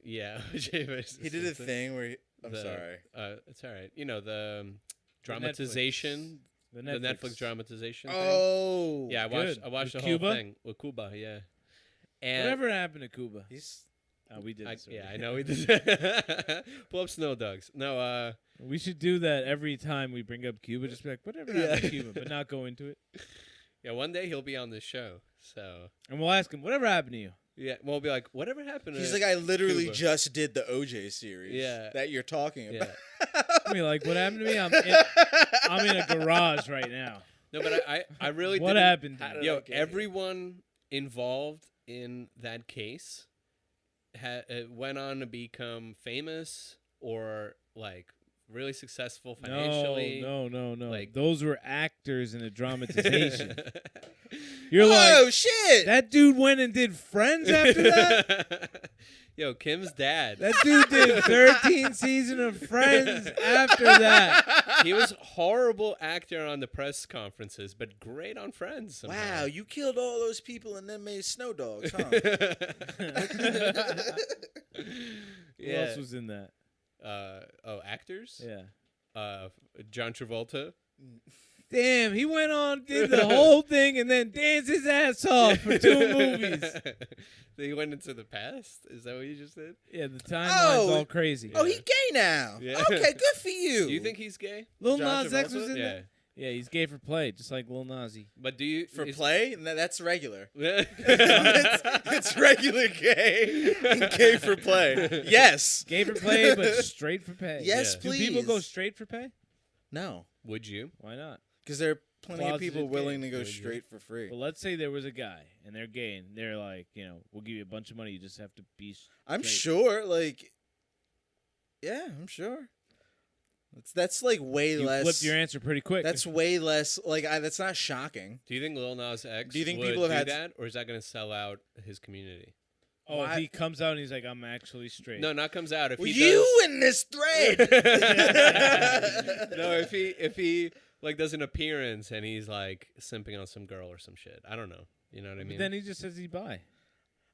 Speaker 1: Yeah, OJ versus
Speaker 3: He did a
Speaker 1: Simpson.
Speaker 3: thing where I'm
Speaker 1: The-
Speaker 3: sorry.
Speaker 1: It's all right. You know the dramatization,
Speaker 2: The
Speaker 1: the Netflix dramatization. thing.
Speaker 3: Oh,
Speaker 1: Yeah, I
Speaker 2: good.
Speaker 1: watched
Speaker 2: With
Speaker 1: the whole
Speaker 2: Cuba?
Speaker 1: thing with Cuba. Yeah, and
Speaker 2: Whatever happened to Cuba?
Speaker 3: He's
Speaker 2: We did. This
Speaker 1: yeah,
Speaker 2: already.
Speaker 1: I know we did. Pull up Snow Dogs. No,
Speaker 2: We should do that every time we bring up Cuba. Just be like, whatever happened to Cuba, but not go into it.
Speaker 1: yeah, one day he'll be on this show. So
Speaker 2: And we'll ask him, whatever happened to you?
Speaker 1: yeah, we'll be like, whatever happened?
Speaker 3: He's
Speaker 1: to
Speaker 3: like, I literally
Speaker 1: Cuba?
Speaker 3: just did the OJ series.
Speaker 1: Yeah.
Speaker 3: that you're talking
Speaker 1: Yeah.
Speaker 3: about.
Speaker 2: I mean, like, what happened to me? I'm in a garage right now.
Speaker 1: No, but I really
Speaker 2: What
Speaker 1: didn't-
Speaker 2: happened?
Speaker 3: How
Speaker 2: To
Speaker 3: did
Speaker 2: me?
Speaker 1: Yo,
Speaker 3: Okay.
Speaker 1: everyone involved in that case went on to become famous or like really successful financially.
Speaker 2: No.
Speaker 1: like-
Speaker 2: Those were actors in a dramatization. You're
Speaker 3: Oh
Speaker 2: like,
Speaker 3: shit!
Speaker 2: that dude went and did Friends after that?
Speaker 1: Yo, Kim's dad.
Speaker 2: That dude did 13 seasons of Friends after that.
Speaker 1: He was horrible actor on the press conferences, but great on Friends. somehow.
Speaker 3: Wow, you killed all those people and then made Snow Dogs, huh?
Speaker 2: Who else was in that?
Speaker 1: Actors?
Speaker 2: Yeah.
Speaker 1: John Travolta.
Speaker 2: Damn, he went on, did the whole thing, and then danced his ass off for 2 movies.
Speaker 1: He went into the past? Is that what you just said?
Speaker 2: Yeah, the timeline's
Speaker 3: Oh.
Speaker 2: all crazy.
Speaker 3: Oh, he gay now.
Speaker 1: Yeah.
Speaker 3: Okay, good for you.
Speaker 1: Do you think he's gay?
Speaker 2: Lil
Speaker 3: John
Speaker 2: Nas X
Speaker 3: Travolta?
Speaker 2: was in
Speaker 1: Yeah.
Speaker 2: there? Yeah, he's gay for play, just like Lil Nas.
Speaker 1: But do you...
Speaker 3: for
Speaker 1: is-
Speaker 3: play? That's regular.
Speaker 1: it's
Speaker 3: It's regular gay and gay for play. Yes.
Speaker 2: Gay for play, but straight for pay.
Speaker 3: Yes,
Speaker 1: Yeah.
Speaker 2: Do
Speaker 3: please.
Speaker 2: people go straight for pay?
Speaker 3: No,
Speaker 1: Would you?
Speaker 2: Why not?
Speaker 3: because they're plenty of people
Speaker 2: Closeted
Speaker 3: willing
Speaker 2: gay.
Speaker 3: to go
Speaker 1: Would you?
Speaker 3: straight for free.
Speaker 2: But let's say there was a guy and they're gay and they're like, we'll give you a bunch of money. You just have to be.
Speaker 3: I'm
Speaker 2: straight.
Speaker 3: sure, like, yeah, I'm sure. That's like way
Speaker 2: You
Speaker 3: less.
Speaker 2: flipped your answer pretty quick.
Speaker 3: That's way less. Like, that's not shocking.
Speaker 1: Do you think Lil Nas X
Speaker 3: Do you think
Speaker 1: would
Speaker 3: people have
Speaker 1: do
Speaker 3: had-
Speaker 1: that, or is that going to sell out his community?
Speaker 2: Oh,
Speaker 3: Why-
Speaker 2: if he comes out and he's like, I'm actually straight.
Speaker 1: No, not comes out. If
Speaker 3: Well,
Speaker 1: he
Speaker 3: you in this thread.
Speaker 1: No, if he like does an appearance and he's like simping on some girl or some shit. I don't know. You know what I
Speaker 2: But
Speaker 1: mean?
Speaker 2: then he just says he's bi.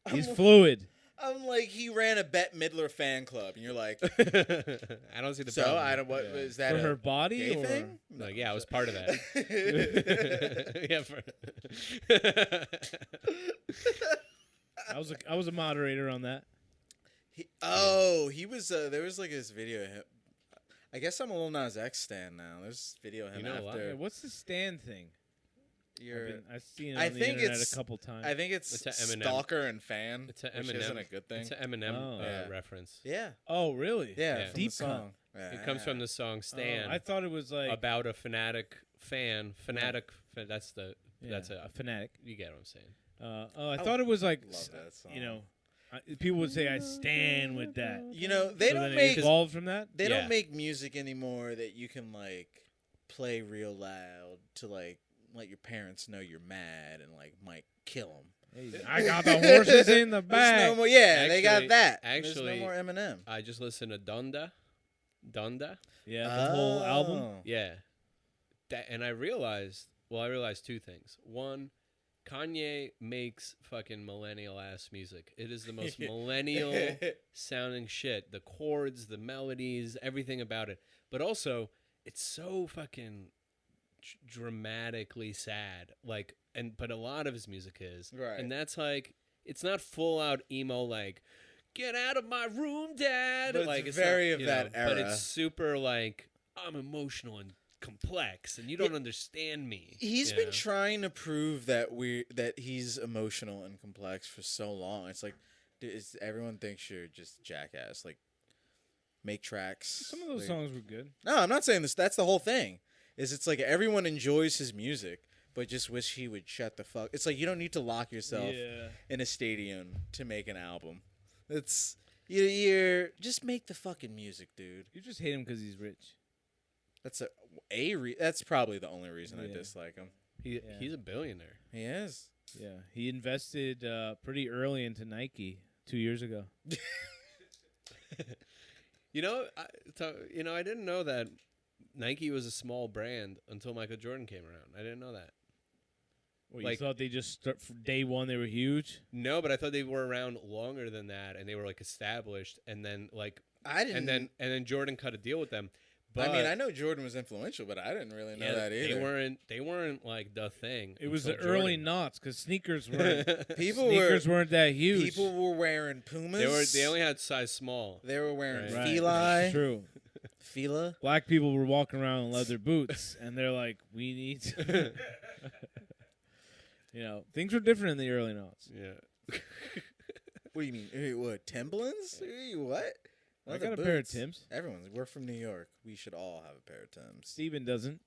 Speaker 3: I'm-
Speaker 2: He's fluid.
Speaker 3: I'm like, he ran a Bette Midler fan club, and you're like,
Speaker 1: I don't see the
Speaker 3: so
Speaker 1: problem.
Speaker 3: I don't. What
Speaker 2: Yeah.
Speaker 3: is that?
Speaker 2: For
Speaker 3: a
Speaker 2: her body
Speaker 3: gay
Speaker 2: or
Speaker 3: thing?
Speaker 1: Like, yeah, I was part of that. Yeah.
Speaker 2: I was a moderator on that.
Speaker 3: He was. There was like this video of him. I guess I'm a Lil Nas X stan now. There's video of him
Speaker 1: You know a lot.
Speaker 3: after.
Speaker 2: Yeah, what's the stand thing? I've seen it
Speaker 3: I
Speaker 2: on the
Speaker 3: think
Speaker 2: internet
Speaker 3: it's-
Speaker 2: a couple times.
Speaker 3: I think it's
Speaker 1: It's a Eminem.
Speaker 3: stalker and fan,
Speaker 1: It's a
Speaker 3: which
Speaker 1: Eminem.
Speaker 3: isn't a good thing.
Speaker 1: It's an Eminem
Speaker 2: Oh.
Speaker 3: Yeah.
Speaker 1: reference.
Speaker 3: Yeah,
Speaker 2: Oh, really?
Speaker 3: yeah,
Speaker 1: Yeah.
Speaker 3: from
Speaker 2: Deep
Speaker 3: the song. Yeah,
Speaker 1: It comes from the song
Speaker 2: Oh,
Speaker 1: "Stan"
Speaker 2: I thought it was like
Speaker 1: about a fanatic fan. That's the that's
Speaker 2: a
Speaker 1: a
Speaker 2: fanatic.
Speaker 1: you get what I'm saying.
Speaker 2: I thought it was like
Speaker 3: Love that song.
Speaker 2: people would say I stand with that.
Speaker 3: You know, they
Speaker 2: So
Speaker 3: don't
Speaker 2: then it
Speaker 3: make
Speaker 2: evolved from that.
Speaker 3: they
Speaker 1: Yeah.
Speaker 3: don't make music anymore that you can like play real loud to like let your parents know you're mad and like might kill them.
Speaker 2: I got the horses in the
Speaker 3: There's
Speaker 2: back.
Speaker 3: no more. Yeah, they got
Speaker 1: Actually-
Speaker 3: that. There's
Speaker 1: actually-
Speaker 3: no more Eminem.
Speaker 1: I just listened to Donda.
Speaker 2: Yeah, the whole album.
Speaker 3: Oh.
Speaker 1: Yeah. And I realized two things. One, Kanye makes fucking millennial ass music. It is the most millennial sounding shit. The chords, the melodies, everything about it. But also, it's so fucking dramatically sad. Like, but a lot of his music is.
Speaker 3: Right.
Speaker 1: And that's like, it's not full out emo like, get out of my room, dad.
Speaker 3: But it's
Speaker 1: like
Speaker 3: very
Speaker 1: not,
Speaker 3: of
Speaker 1: you
Speaker 3: that
Speaker 1: know, But
Speaker 3: era.
Speaker 1: it's super like, I'm emotional and complex, and you don't understand me.
Speaker 3: He's
Speaker 1: you
Speaker 3: been
Speaker 1: know?
Speaker 3: trying to prove that he's emotional and complex for so long. It's like, dude, everyone thinks you're just jackass. Like, make tracks.
Speaker 2: Some of those
Speaker 3: like-
Speaker 2: songs were good.
Speaker 3: No, I'm not saying this. That's the whole thing. It's like everyone enjoys his music, but just wish he would shut the fuck. It's like you don't need to lock yourself
Speaker 2: Yeah.
Speaker 3: in a stadium to make an album. It's you're just make the fucking music, dude.
Speaker 2: You just hate him because he's rich.
Speaker 3: That's that's probably the only reason I
Speaker 2: Yeah.
Speaker 3: dislike him.
Speaker 1: He's a billionaire.
Speaker 3: He is.
Speaker 2: Yeah, he invested pretty early into Nike 2 years ago.
Speaker 1: You know, I didn't know that Nike was a small brand until Michael Jordan came around. I didn't know that.
Speaker 2: What,
Speaker 1: Like-
Speaker 2: you thought they just from day one they were huge?
Speaker 1: No, but I thought they were around longer than that, and they were like established, and then like,
Speaker 3: I didn't.
Speaker 1: and then Jordan cut a deal with them. But
Speaker 3: I mean, I know Jordan was influential, but I didn't really know
Speaker 1: yeah,
Speaker 3: that either.
Speaker 1: They weren't like the thing.
Speaker 2: It was the
Speaker 1: until
Speaker 2: early
Speaker 1: Jordan.
Speaker 2: knots because sneakers weren't
Speaker 3: People
Speaker 2: weren't that huge.
Speaker 3: People were wearing Pumas.
Speaker 1: They only had size small.
Speaker 3: They were wearing
Speaker 1: Right.
Speaker 2: Right.
Speaker 3: Feli.
Speaker 2: True.
Speaker 3: Fila.
Speaker 2: Black people were walking around in leather boots, and they're like, "We need." To things were different in the early noughts.
Speaker 1: Yeah.
Speaker 3: What do you mean? What Timberlands? What?
Speaker 2: I
Speaker 3: Leather
Speaker 2: got a pair of
Speaker 3: boots.
Speaker 2: Timbs.
Speaker 3: We're from New York. We should all have a pair of Timbs.
Speaker 2: Steven doesn't.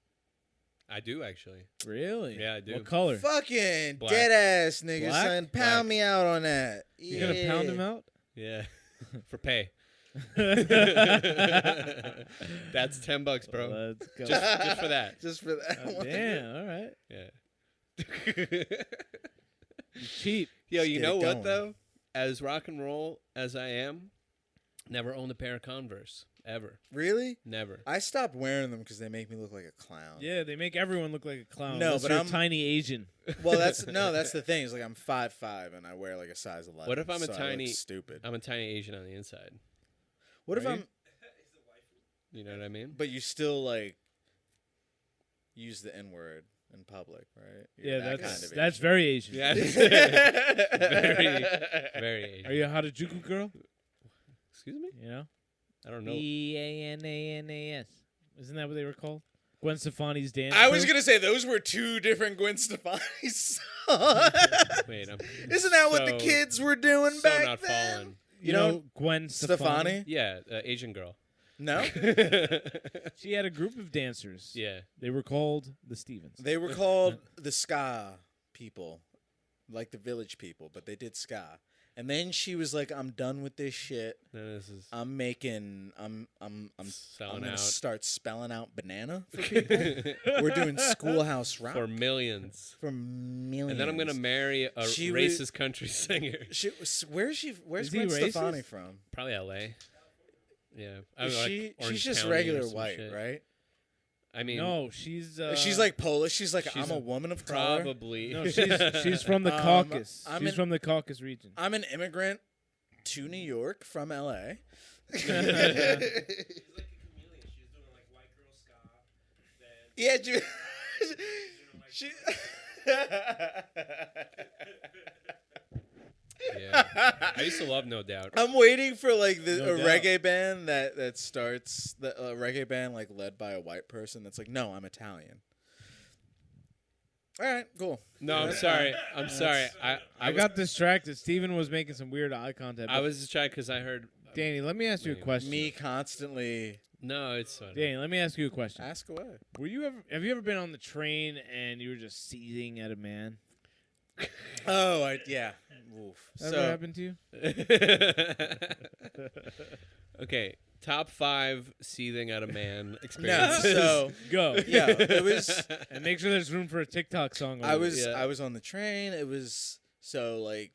Speaker 1: I do actually.
Speaker 2: Really?
Speaker 1: Yeah, I do.
Speaker 2: What color?
Speaker 3: Fucking
Speaker 1: Black.
Speaker 3: dead ass nigga,
Speaker 2: Black?
Speaker 3: son. Pound
Speaker 1: Black.
Speaker 3: me out on that.
Speaker 2: You gonna pound him
Speaker 3: Yeah.
Speaker 2: out?
Speaker 1: Yeah. For pay.
Speaker 2: That's
Speaker 1: That's $10, bro.
Speaker 2: Let's go.
Speaker 1: Just for that.
Speaker 3: Just for that.
Speaker 2: Oh,
Speaker 3: one.
Speaker 2: damn. All right.
Speaker 1: Yeah.
Speaker 2: You cheap.
Speaker 1: Yo,
Speaker 3: Just
Speaker 1: you
Speaker 3: get
Speaker 1: know
Speaker 3: it
Speaker 1: what
Speaker 3: going.
Speaker 1: though? As rock and roll as I am, never owned a pair of Converse ever.
Speaker 3: Really?
Speaker 1: Never.
Speaker 3: I stopped wearing them because they make me look like a clown.
Speaker 2: Yeah, they make everyone look like a clown.
Speaker 3: No,
Speaker 2: unless
Speaker 3: but
Speaker 2: you're
Speaker 3: I'm-
Speaker 2: a tiny Asian.
Speaker 3: Well, that's the thing. Is like I'm 5'5" and I wear like a size 11.
Speaker 1: What if I'm a
Speaker 3: so I look
Speaker 1: tiny-
Speaker 3: stupid?
Speaker 1: I'm a tiny Asian on the inside.
Speaker 3: What if
Speaker 2: Are
Speaker 3: I'm?
Speaker 2: you?
Speaker 1: You know what I mean?
Speaker 3: But you still like use the N word in public, right? You're
Speaker 2: Yeah,
Speaker 3: that
Speaker 2: that's
Speaker 3: kind
Speaker 2: that's very Asian.
Speaker 1: Yeah. very, very Asian.
Speaker 2: Are you a Harajuku girl?
Speaker 1: Excuse me?
Speaker 2: You know?
Speaker 1: I don't know.
Speaker 2: EANANAS. Isn't that what they were called? Gwen Stefani's dance.
Speaker 3: I was
Speaker 2: crew?
Speaker 3: gonna say those were two different Gwen Stefani songs.
Speaker 1: Wait, I'm
Speaker 3: Isn't that what the
Speaker 1: so-
Speaker 3: kids were doing
Speaker 1: so
Speaker 3: back
Speaker 1: not
Speaker 3: then?
Speaker 1: following.
Speaker 2: You know Gwen Stefani?
Speaker 3: Stefani?
Speaker 1: Yeah, Asian girl.
Speaker 3: No,
Speaker 2: She had a group of dancers.
Speaker 1: Yeah.
Speaker 2: They were called the Stevens.
Speaker 3: they were called the ska people, like the village people, but they did ska. And then she was like, "I'm done with this shit.
Speaker 1: No, this is
Speaker 3: I'm
Speaker 1: selling
Speaker 3: gonna
Speaker 1: out
Speaker 3: start spelling out banana for people. We're doing Schoolhouse Rock
Speaker 1: for millions.
Speaker 3: for millions.
Speaker 1: And then I'm gonna marry a
Speaker 3: She
Speaker 1: racist country singer.
Speaker 3: Where's Where's
Speaker 2: Is he
Speaker 3: Gwen
Speaker 2: racist?
Speaker 3: Stefani from?
Speaker 1: Probably L.A. Yeah. I
Speaker 3: Is
Speaker 1: mean, like
Speaker 3: she's
Speaker 1: Orange
Speaker 3: just
Speaker 1: County or
Speaker 3: regular
Speaker 1: some
Speaker 3: white,
Speaker 1: shit.
Speaker 3: right?
Speaker 1: I mean,
Speaker 2: No, she's
Speaker 3: She's Polish. She's
Speaker 1: she's
Speaker 3: I'm a woman of color.
Speaker 1: probably.
Speaker 2: no, she's from the Caucasus.
Speaker 3: I'm
Speaker 2: She's
Speaker 3: in-
Speaker 2: from the Caucasus region.
Speaker 3: I'm an immigrant to New York from LA. Yeah, she.
Speaker 1: Yeah. I used to love No Doubt.
Speaker 3: I'm waiting for like
Speaker 2: No
Speaker 3: a
Speaker 2: doubt.
Speaker 3: reggae band that starts a reggae band like led by a white person that's like, no, I'm Italian. All right, cool.
Speaker 1: No, I'm sorry. I'm sorry.
Speaker 2: I got distracted. Steven was making some weird eye contact.
Speaker 1: I was just trying because I heard.
Speaker 2: Danny, let me ask you a question.
Speaker 3: Me constantly
Speaker 1: No, it's fine.
Speaker 2: Danny, let me ask you a question.
Speaker 3: ask away.
Speaker 2: Have you ever been on the train and you were just seething at a man?
Speaker 3: Oh, yeah. Oof.
Speaker 2: Ever happened to you?
Speaker 1: Okay, top 5 seething at a man
Speaker 3: No,
Speaker 1: experiences.
Speaker 3: so
Speaker 2: Go.
Speaker 3: yeah, it was.
Speaker 2: And make sure there's room for a TikTok song.
Speaker 3: I
Speaker 2: over
Speaker 3: was
Speaker 2: it.
Speaker 1: Yeah.
Speaker 3: I was on the train. It was so like,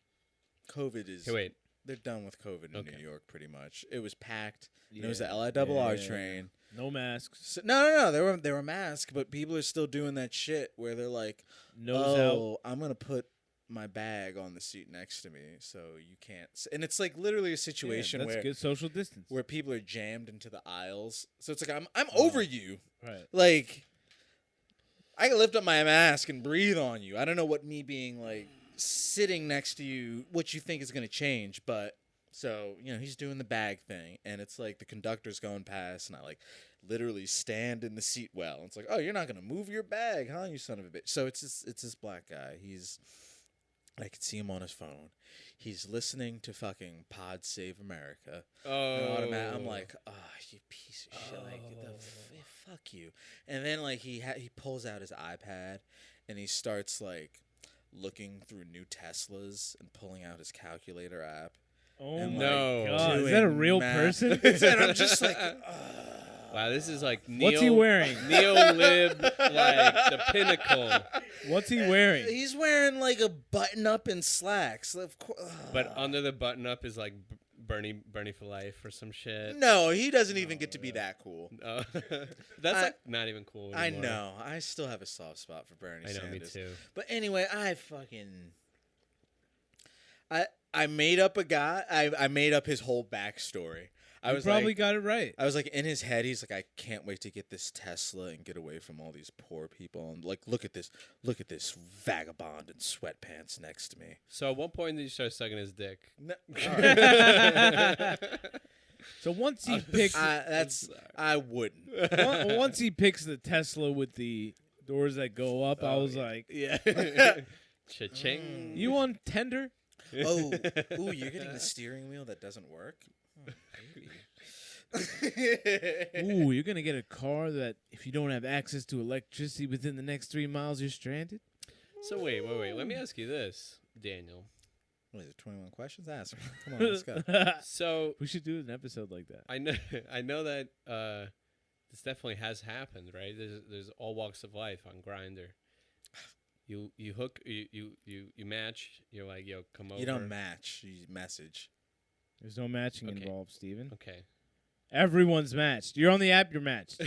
Speaker 3: COVID is.
Speaker 1: Okay, wait.
Speaker 3: They're done with COVID in
Speaker 1: Okay.
Speaker 3: New York, pretty much. It was packed. And it was the
Speaker 2: Yeah.
Speaker 3: LIRR
Speaker 2: Yeah.
Speaker 3: train.
Speaker 2: No masks.
Speaker 3: So, no. They were masked, but people are still doing that shit where they're like,
Speaker 2: Nose
Speaker 3: "Oh, I'm gonna put my bag on the seat next to me, so you can't." And it's like literally a
Speaker 2: out.
Speaker 3: situation
Speaker 2: Yeah, that's
Speaker 3: where
Speaker 2: good social distance.
Speaker 3: where people are jammed into the aisles. So it's like I'm over you.
Speaker 2: Right.
Speaker 3: Like, I can lift up my mask and breathe on you. I don't know what me being like sitting next to you, what you think is gonna change, but. So, he's doing the bag thing, and it's like the conductor's going past, and I like literally stand in the seat well. And it's like, oh, you're not gonna move your bag, huh, you son of a bitch? So it's this black guy. I could see him on his phone. He's listening to fucking Pod Save America. And I'm like, oh, you piece of shit! Like, fuck you. And then like he pulls out his iPad, and he starts like looking through new Teslas and pulling out his calculator app.
Speaker 2: Oh
Speaker 3: And,
Speaker 2: my
Speaker 1: No.
Speaker 2: God. Is
Speaker 3: doing
Speaker 2: that a real
Speaker 3: math.
Speaker 2: person?
Speaker 3: And I'm just like,
Speaker 1: Wow, this is like
Speaker 2: What's he wearing?
Speaker 1: neo-lib, like the pinnacle.
Speaker 2: What's he wearing?
Speaker 3: he's wearing like a button up and slacks. Of course.
Speaker 1: But under the button-up is like Bernie for life or some shit.
Speaker 3: No, he doesn't even get to be that cool.
Speaker 1: That's like not even cool
Speaker 3: I
Speaker 1: anymore.
Speaker 3: know. I still have a soft spot for Bernie
Speaker 1: I know,
Speaker 3: Sanders.
Speaker 1: me too.
Speaker 3: But anyway, I made up a guy. I made up his whole backstory. I
Speaker 2: You
Speaker 3: was
Speaker 2: probably
Speaker 3: like,
Speaker 2: got it right.
Speaker 3: I was like in his head. He's like, I can't wait to get this Tesla and get away from all these poor people. And like, look at this vagabond in sweatpants next to me.
Speaker 1: So at one point did you start sucking his dick?
Speaker 3: No, all right.
Speaker 2: So once he picks,
Speaker 3: I wouldn't.
Speaker 2: once he picks the Tesla with the doors that go up, I was like,
Speaker 1: Yeah. Cha-ching.
Speaker 2: "You on Tender?"
Speaker 3: Oh, ooh, you're getting the steering wheel that doesn't work.
Speaker 2: Ooh, you're gonna get a car that if you don't have access to electricity within the next 3 miles, you're stranded.
Speaker 1: So wait. Let me ask you this, Daniel.
Speaker 3: What is it? 21 questions? Ask me. Come on, let's go.
Speaker 1: So
Speaker 2: We should do an episode like that.
Speaker 1: I know that this definitely has happened, right? There's all walks of life on Grindr. You hook you match. You're like, yo, come over.
Speaker 3: You don't match. You message.
Speaker 2: There's no matching
Speaker 1: Okay.
Speaker 2: involved, Steven.
Speaker 1: Okay.
Speaker 2: Everyone's matched. You're on the app, you're matched.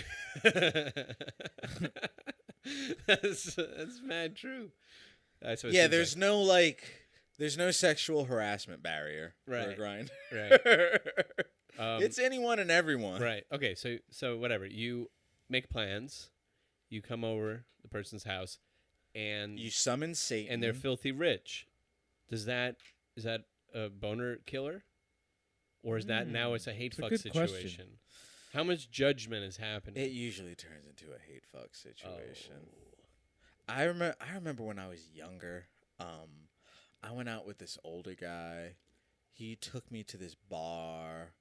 Speaker 1: that's mad true. That's what it
Speaker 3: Yeah,
Speaker 1: seems
Speaker 3: there's no sexual harassment barrier for a
Speaker 1: Right.
Speaker 3: grind.
Speaker 1: like.
Speaker 3: It's anyone and everyone.
Speaker 1: Right. Okay. So whatever. You make plans. You come over the person's house, and
Speaker 3: You summon Satan.
Speaker 1: they're filthy rich. Is that a boner killer, or is that now it's a hate
Speaker 2: It's a
Speaker 1: fuck
Speaker 2: good
Speaker 1: situation?
Speaker 2: question.
Speaker 1: How much judgment is happening?
Speaker 3: It usually turns into a hate fuck situation.
Speaker 1: Oh.
Speaker 3: I remember when I was younger. I went out with this older guy. He took me to this bar.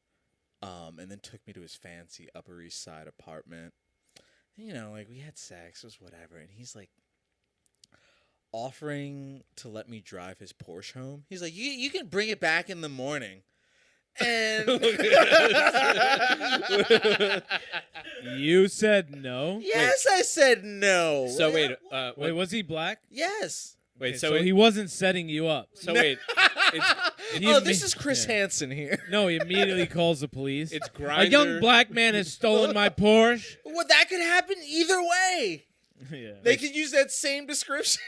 Speaker 3: and then took me to his fancy Upper East Side apartment. And, you know, like we had sex, it was whatever, and he's like offering to let me drive his Porsche home. He's like, you can bring it back in the morning. And
Speaker 2: You said no.
Speaker 3: yes, I said no.
Speaker 1: So wait,
Speaker 2: Wait, was he black?
Speaker 3: Yes.
Speaker 1: wait.
Speaker 2: Okay,
Speaker 1: So,
Speaker 2: he wasn't setting you up.
Speaker 1: so wait, it's
Speaker 3: This is Chris Hansen here.
Speaker 2: No, he immediately calls the police.
Speaker 1: it's
Speaker 2: A
Speaker 1: Grindr.
Speaker 2: young black man has stolen my Porsche.
Speaker 3: Well, that could happen either way.
Speaker 2: Yeah.
Speaker 3: They could use that same description.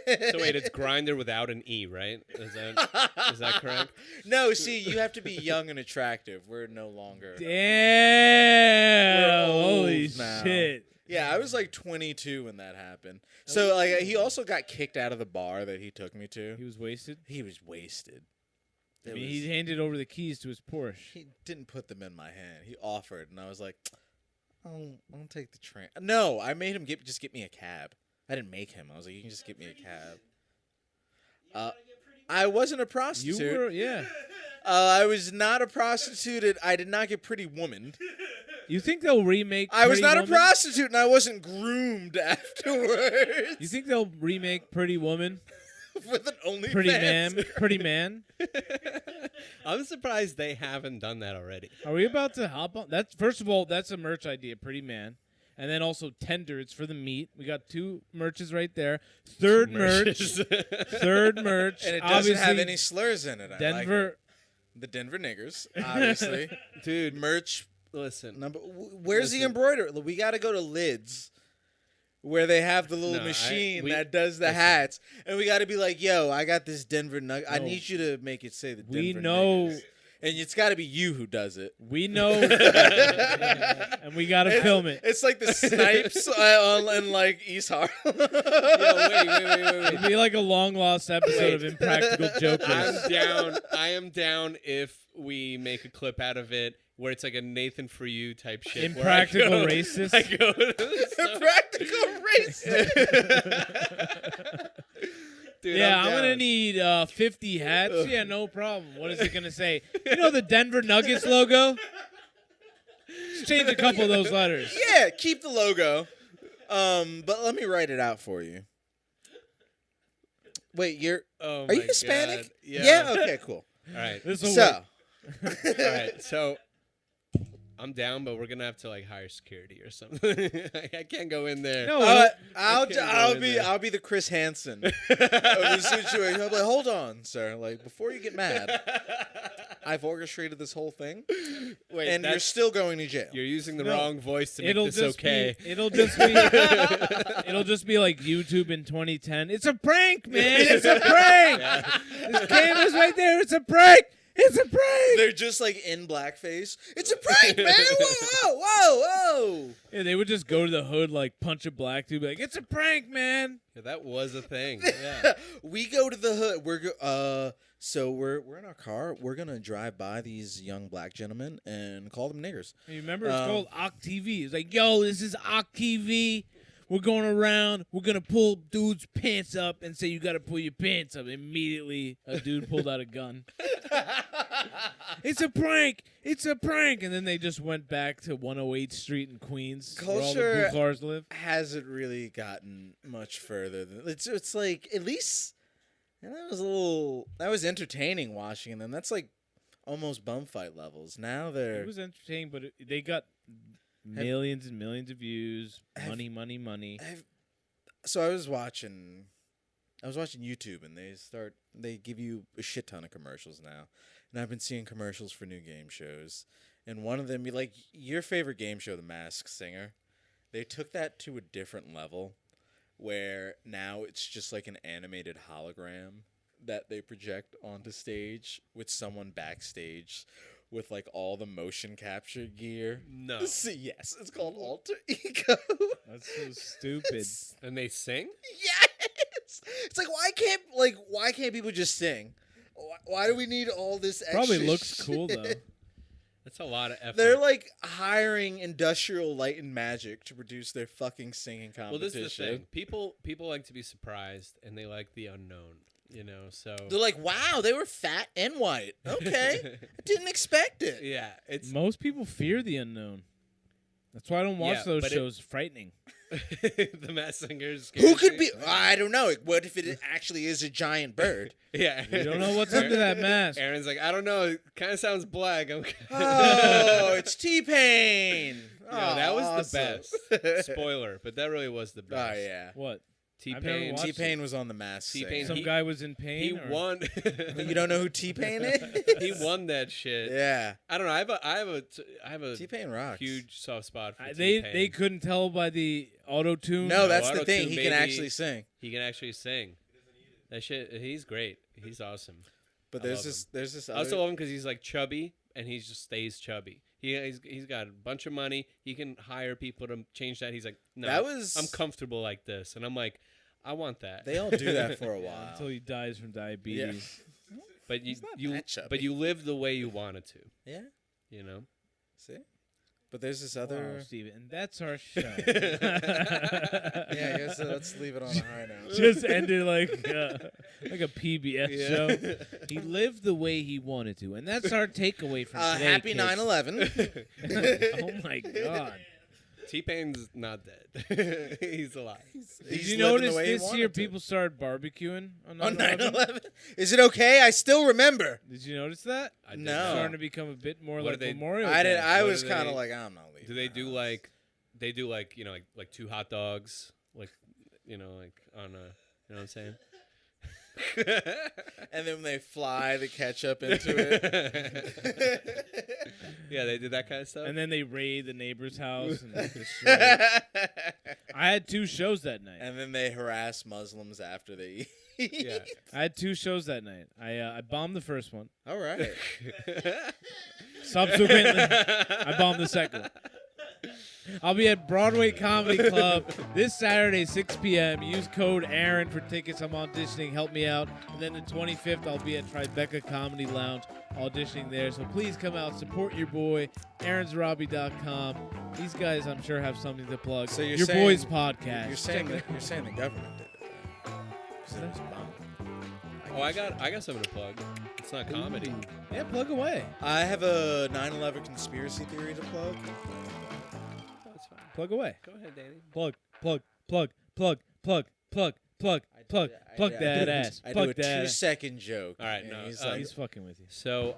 Speaker 1: So wait, it's Grindr without an E, right? Is that correct?
Speaker 3: No, see, you have to be young and attractive. We're no longer.
Speaker 2: Damn!
Speaker 3: We're old
Speaker 2: Holy
Speaker 3: now.
Speaker 2: shit!
Speaker 3: Yeah, I was like 22 when that happened. So like, he also got kicked out of the bar that he took me to.
Speaker 2: He was wasted.
Speaker 3: He was wasted.
Speaker 2: I
Speaker 3: It
Speaker 2: mean,
Speaker 3: was-
Speaker 2: he handed over the keys to his Porsche.
Speaker 3: He didn't put them in my hand. He offered, and I was like, I'll take the train. No, I made him just get me a cab. I didn't make him. I was like, you can just get me a cab. I wasn't a prostitute.
Speaker 2: You were, yeah.
Speaker 3: I was not a prostitute. I did not get Pretty Woman.
Speaker 2: You think they'll remake?
Speaker 3: I was
Speaker 2: Pretty
Speaker 3: not a
Speaker 2: Woman?
Speaker 3: prostitute, and I wasn't groomed afterwards.
Speaker 2: You think they'll remake Pretty Woman?
Speaker 3: With an OnlyFans?
Speaker 2: Pretty man? Pretty man?
Speaker 1: I'm surprised they haven't done that already.
Speaker 2: Are we about to hop on? That's first of all, that's a merch idea. Pretty man. And then also tender. It's for the meat. We got 2 merches right there. Third merch. Third merch.
Speaker 3: And it doesn't
Speaker 2: obviously,
Speaker 3: have any slurs in it. I like
Speaker 2: Denver.
Speaker 3: it. The Denver niggers, obviously.
Speaker 1: Dude,
Speaker 3: Merch.
Speaker 1: listen.
Speaker 3: Where's the embroidery? We got to go to Lids, where they have the little
Speaker 1: No,
Speaker 3: machine
Speaker 1: we-
Speaker 3: that does the
Speaker 1: listen.
Speaker 3: hats, and we got to be like, "Yo, I got this Denver nugget. I
Speaker 2: No.
Speaker 3: need you to make it say the Denver
Speaker 2: We know.
Speaker 3: niggers." And it's got to be you who does it.
Speaker 2: We know. And we got to film it.
Speaker 3: It's like the snipes in like East Harlem.
Speaker 1: Yo, wait.
Speaker 2: It'd be like a long lost episode of Impractical Jokers.
Speaker 1: I am down if we make a clip out of it where it's like a Nathan for you type shit. where I
Speaker 2: Impractical
Speaker 1: go-
Speaker 2: Racist.
Speaker 1: I go to
Speaker 3: Practical racist.
Speaker 1: Dude,
Speaker 2: Yeah,
Speaker 1: I'm
Speaker 2: I'm gonna
Speaker 1: down.
Speaker 2: need 50 hats. Yeah, no problem. What is it gonna say? You know the Denver Nuggets logo? Just change a couple of those letters.
Speaker 3: Yeah, keep the logo. But let me write it out for you. Wait,
Speaker 1: Oh
Speaker 3: are
Speaker 1: my
Speaker 3: you Hispanic?
Speaker 1: God. Yeah.
Speaker 3: Okay, cool.
Speaker 1: All right.
Speaker 2: This will
Speaker 3: So,
Speaker 2: work.
Speaker 1: All right. So I'm down, but we're gonna have to like hire security or something. I can't go in there.
Speaker 2: No,
Speaker 3: I'll
Speaker 1: can't go in there.
Speaker 3: I'll be the Chris Hansen of the situation. I'll be like, hold on, sir. Like, before you get mad, I've orchestrated this whole thing,
Speaker 1: Wait,
Speaker 3: and you're
Speaker 1: that's-
Speaker 3: still going to jail.
Speaker 1: You're using the
Speaker 2: No.
Speaker 1: wrong voice to make
Speaker 2: it'll
Speaker 1: this
Speaker 2: just
Speaker 1: okay.
Speaker 2: be. It'll just be. It'll just be like YouTube in 2010. It's a prank, man. It's a prank. This camera's right there. It's a prank. It's a prank.
Speaker 3: They're just like in blackface. It's a prank, man. Whoa.
Speaker 2: Yeah, they would just go to the hood, like punch a black dude, be like, "It's a prank, man."
Speaker 1: Yeah, that was a thing. Yeah.
Speaker 3: We go to the hood. So we're in our car. We're gonna drive by these young black gentlemen and call them niggers.
Speaker 2: You remember it's called Ock TV. It's like, yo, this is Ock TV. We're going around. We're gonna pull dudes' pants up and say you gotta pull your pants up. Immediately, a dude pulled out a gun. It's a prank. It's a prank. And then they just went back to 108th Street in Queens, where all the
Speaker 3: Culture-
Speaker 2: blue cars live.
Speaker 3: Hasn't really gotten much further than it's like at least and that was entertaining watching them. That's like almost bum fight levels. Now
Speaker 2: It was entertaining, but they got millions and millions of views. Money.
Speaker 3: So I was watching YouTube, and they give you a shit ton of commercials now, and I've been seeing commercials for new game shows, and one of them, like your favorite game show, The Masked Singer, they took that to a different level, where now it's just like an animated hologram that they project onto stage with someone backstage with like all the motion capture gear.
Speaker 1: No.
Speaker 3: See, yes, it's called Alter Ego.
Speaker 2: That's so stupid.
Speaker 1: And they sing?
Speaker 3: Yes. It's like why can't people just sing? Why do we need all this extra
Speaker 2: Probably looks
Speaker 3: shit?
Speaker 2: cool though.
Speaker 1: That's a lot of effort.
Speaker 3: They're like hiring Industrial Light and Magic to produce their fucking singing
Speaker 1: well,
Speaker 3: competition.
Speaker 1: this is the thing. People like to be surprised, and they like the unknown. You know, so
Speaker 3: They're like, wow, they were fat and white. Okay, I didn't expect it.
Speaker 1: yeah, it's
Speaker 2: Most people fear the unknown. That's why I don't watch
Speaker 1: Yeah,
Speaker 2: those
Speaker 1: but
Speaker 2: shows. Frightening.
Speaker 1: the Masked Singer's.
Speaker 3: Who could be? I don't know. What if it actually is a giant bird?
Speaker 1: Yeah,
Speaker 2: You don't know what's under that mask.
Speaker 1: Aaron's like, I don't know. It kind of sounds black.
Speaker 3: Oh, it's T-Pain.
Speaker 1: No, that was
Speaker 3: Awesome.
Speaker 1: the best. Spoiler, but that really was the
Speaker 3: Oh
Speaker 1: best.
Speaker 3: yeah.
Speaker 2: What? I've never
Speaker 1: T-Pain.
Speaker 2: watched
Speaker 3: T-Pain was on the Masked
Speaker 1: T-Pain,
Speaker 3: Singer.
Speaker 2: Some
Speaker 1: he-
Speaker 2: guy was in pain.
Speaker 1: He
Speaker 2: or-
Speaker 1: won.
Speaker 3: You don't know who T-Pain is?
Speaker 1: He won that shit.
Speaker 3: Yeah.
Speaker 1: I don't know. I have a
Speaker 3: T-Pain rocks.
Speaker 1: huge soft spot for
Speaker 2: They
Speaker 1: T-Pain.
Speaker 2: couldn't tell by the auto tune.
Speaker 3: No, that's the
Speaker 1: auto-tune,
Speaker 3: thing. He can
Speaker 1: baby.
Speaker 3: actually sing.
Speaker 1: He can actually sing. That shit. He's great. He's awesome.
Speaker 3: But
Speaker 1: I
Speaker 3: there's
Speaker 1: love
Speaker 3: this
Speaker 1: I
Speaker 3: other.
Speaker 1: also love him because he's like chubby and he just stays chubby. He's got a bunch of money. He can hire people to change that. He's like, no,
Speaker 3: That was-
Speaker 1: I'm comfortable like this, and I'm like, I want that.
Speaker 3: They all do that for a while.
Speaker 2: Until he dies from diabetes.
Speaker 1: but you
Speaker 3: not
Speaker 1: you
Speaker 3: that chubby.
Speaker 1: but you live the way you wanted to.
Speaker 3: Yeah.
Speaker 1: You know.
Speaker 3: See. But there's this
Speaker 2: Wow,
Speaker 3: other.
Speaker 2: Steven. And that's our show.
Speaker 3: Yeah, I guess let's leave it on a high note.
Speaker 2: Just ended like a PBS
Speaker 1: Yeah.
Speaker 2: show. He lived the way he wanted to, and that's our takeaway from today.
Speaker 3: Happy
Speaker 2: kids.
Speaker 3: 9/11.
Speaker 2: Oh my god!
Speaker 1: T-Pain's not dead. He's alive.
Speaker 2: Did you
Speaker 3: living the
Speaker 2: notice
Speaker 3: way he
Speaker 2: this year
Speaker 3: wanted to.
Speaker 2: people started barbecuing on
Speaker 3: On
Speaker 2: 9/11?
Speaker 3: 9/11? Is it okay? I still remember.
Speaker 2: Did you notice that?
Speaker 1: I did
Speaker 3: No.
Speaker 1: not.
Speaker 2: Starting to become a bit more
Speaker 1: What
Speaker 2: like
Speaker 1: do they-
Speaker 2: Memorial
Speaker 3: I did.
Speaker 2: Day.
Speaker 3: I
Speaker 1: What
Speaker 3: was
Speaker 1: do
Speaker 3: kind
Speaker 1: they-
Speaker 3: of like, I'm not leaving.
Speaker 1: Do they
Speaker 3: the
Speaker 1: do
Speaker 3: house.
Speaker 1: like? They do like like 2 hot dogs like like on a you know what I'm saying?
Speaker 3: And then they fly the ketchup into it.
Speaker 1: Yeah, they did that kind of stuff.
Speaker 2: And then they raid the neighbor's house and destroy it. I had 2 shows that night.
Speaker 3: And then they harass Muslims after they eat.
Speaker 1: yeah.
Speaker 2: I had 2 shows that night. I bombed the first one.
Speaker 3: All right.
Speaker 2: Subsequently, I bombed the second one. I'll be at Broadway Comedy Club this Saturday, 6 p.m. Use code Aaron for tickets. I'm auditioning. Help me out. And then the 25th, I'll be at Tribeca Comedy Lounge auditioning there. So please come out. Support your boy, AaronZarabi.com. These guys, I'm sure, have something to plug.
Speaker 3: So you're
Speaker 2: Your
Speaker 3: saying-
Speaker 2: Boyz Podcast.
Speaker 3: You're saying
Speaker 2: Check
Speaker 3: that the government did it. 'Cause it was bombed.
Speaker 1: Oh, I got something to plug. It's not comedy.
Speaker 2: it. Yeah, plug away.
Speaker 3: I have a 9/11 conspiracy theory to plug.
Speaker 1: That's fine.
Speaker 2: Plug away.
Speaker 1: Go ahead, Danny.
Speaker 2: Plug that ass.
Speaker 3: I
Speaker 2: Plug
Speaker 3: do a
Speaker 2: that.
Speaker 3: 2-second joke.
Speaker 1: All right,
Speaker 3: and
Speaker 1: no,
Speaker 3: he's
Speaker 1: uh,
Speaker 3: like,
Speaker 2: He's fucking with you.
Speaker 1: So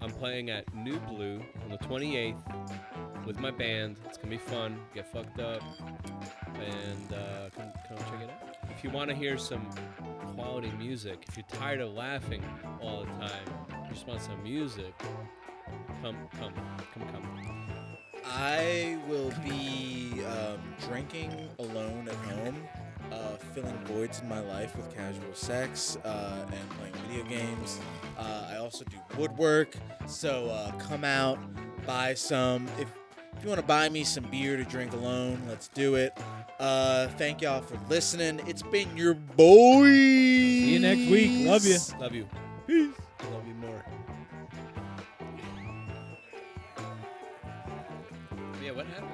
Speaker 1: I'm playing at New Blue on the 28th with my band. It's gonna be fun. Get fucked up, and come check it out. If you want to hear some quality music, if you're tired of laughing all the time, you just want some music, come.
Speaker 3: I will be drinking alone at home, filling voids in my life with casual sex and playing video games. I also do woodwork, so come out, buy some. If you want to buy me some beer to drink alone, let's do it. Thank y'all for listening. It's been your boy.
Speaker 2: See you next week. Love you.
Speaker 1: Love you.
Speaker 2: Peace.
Speaker 1: Love you more. Yeah, what happened?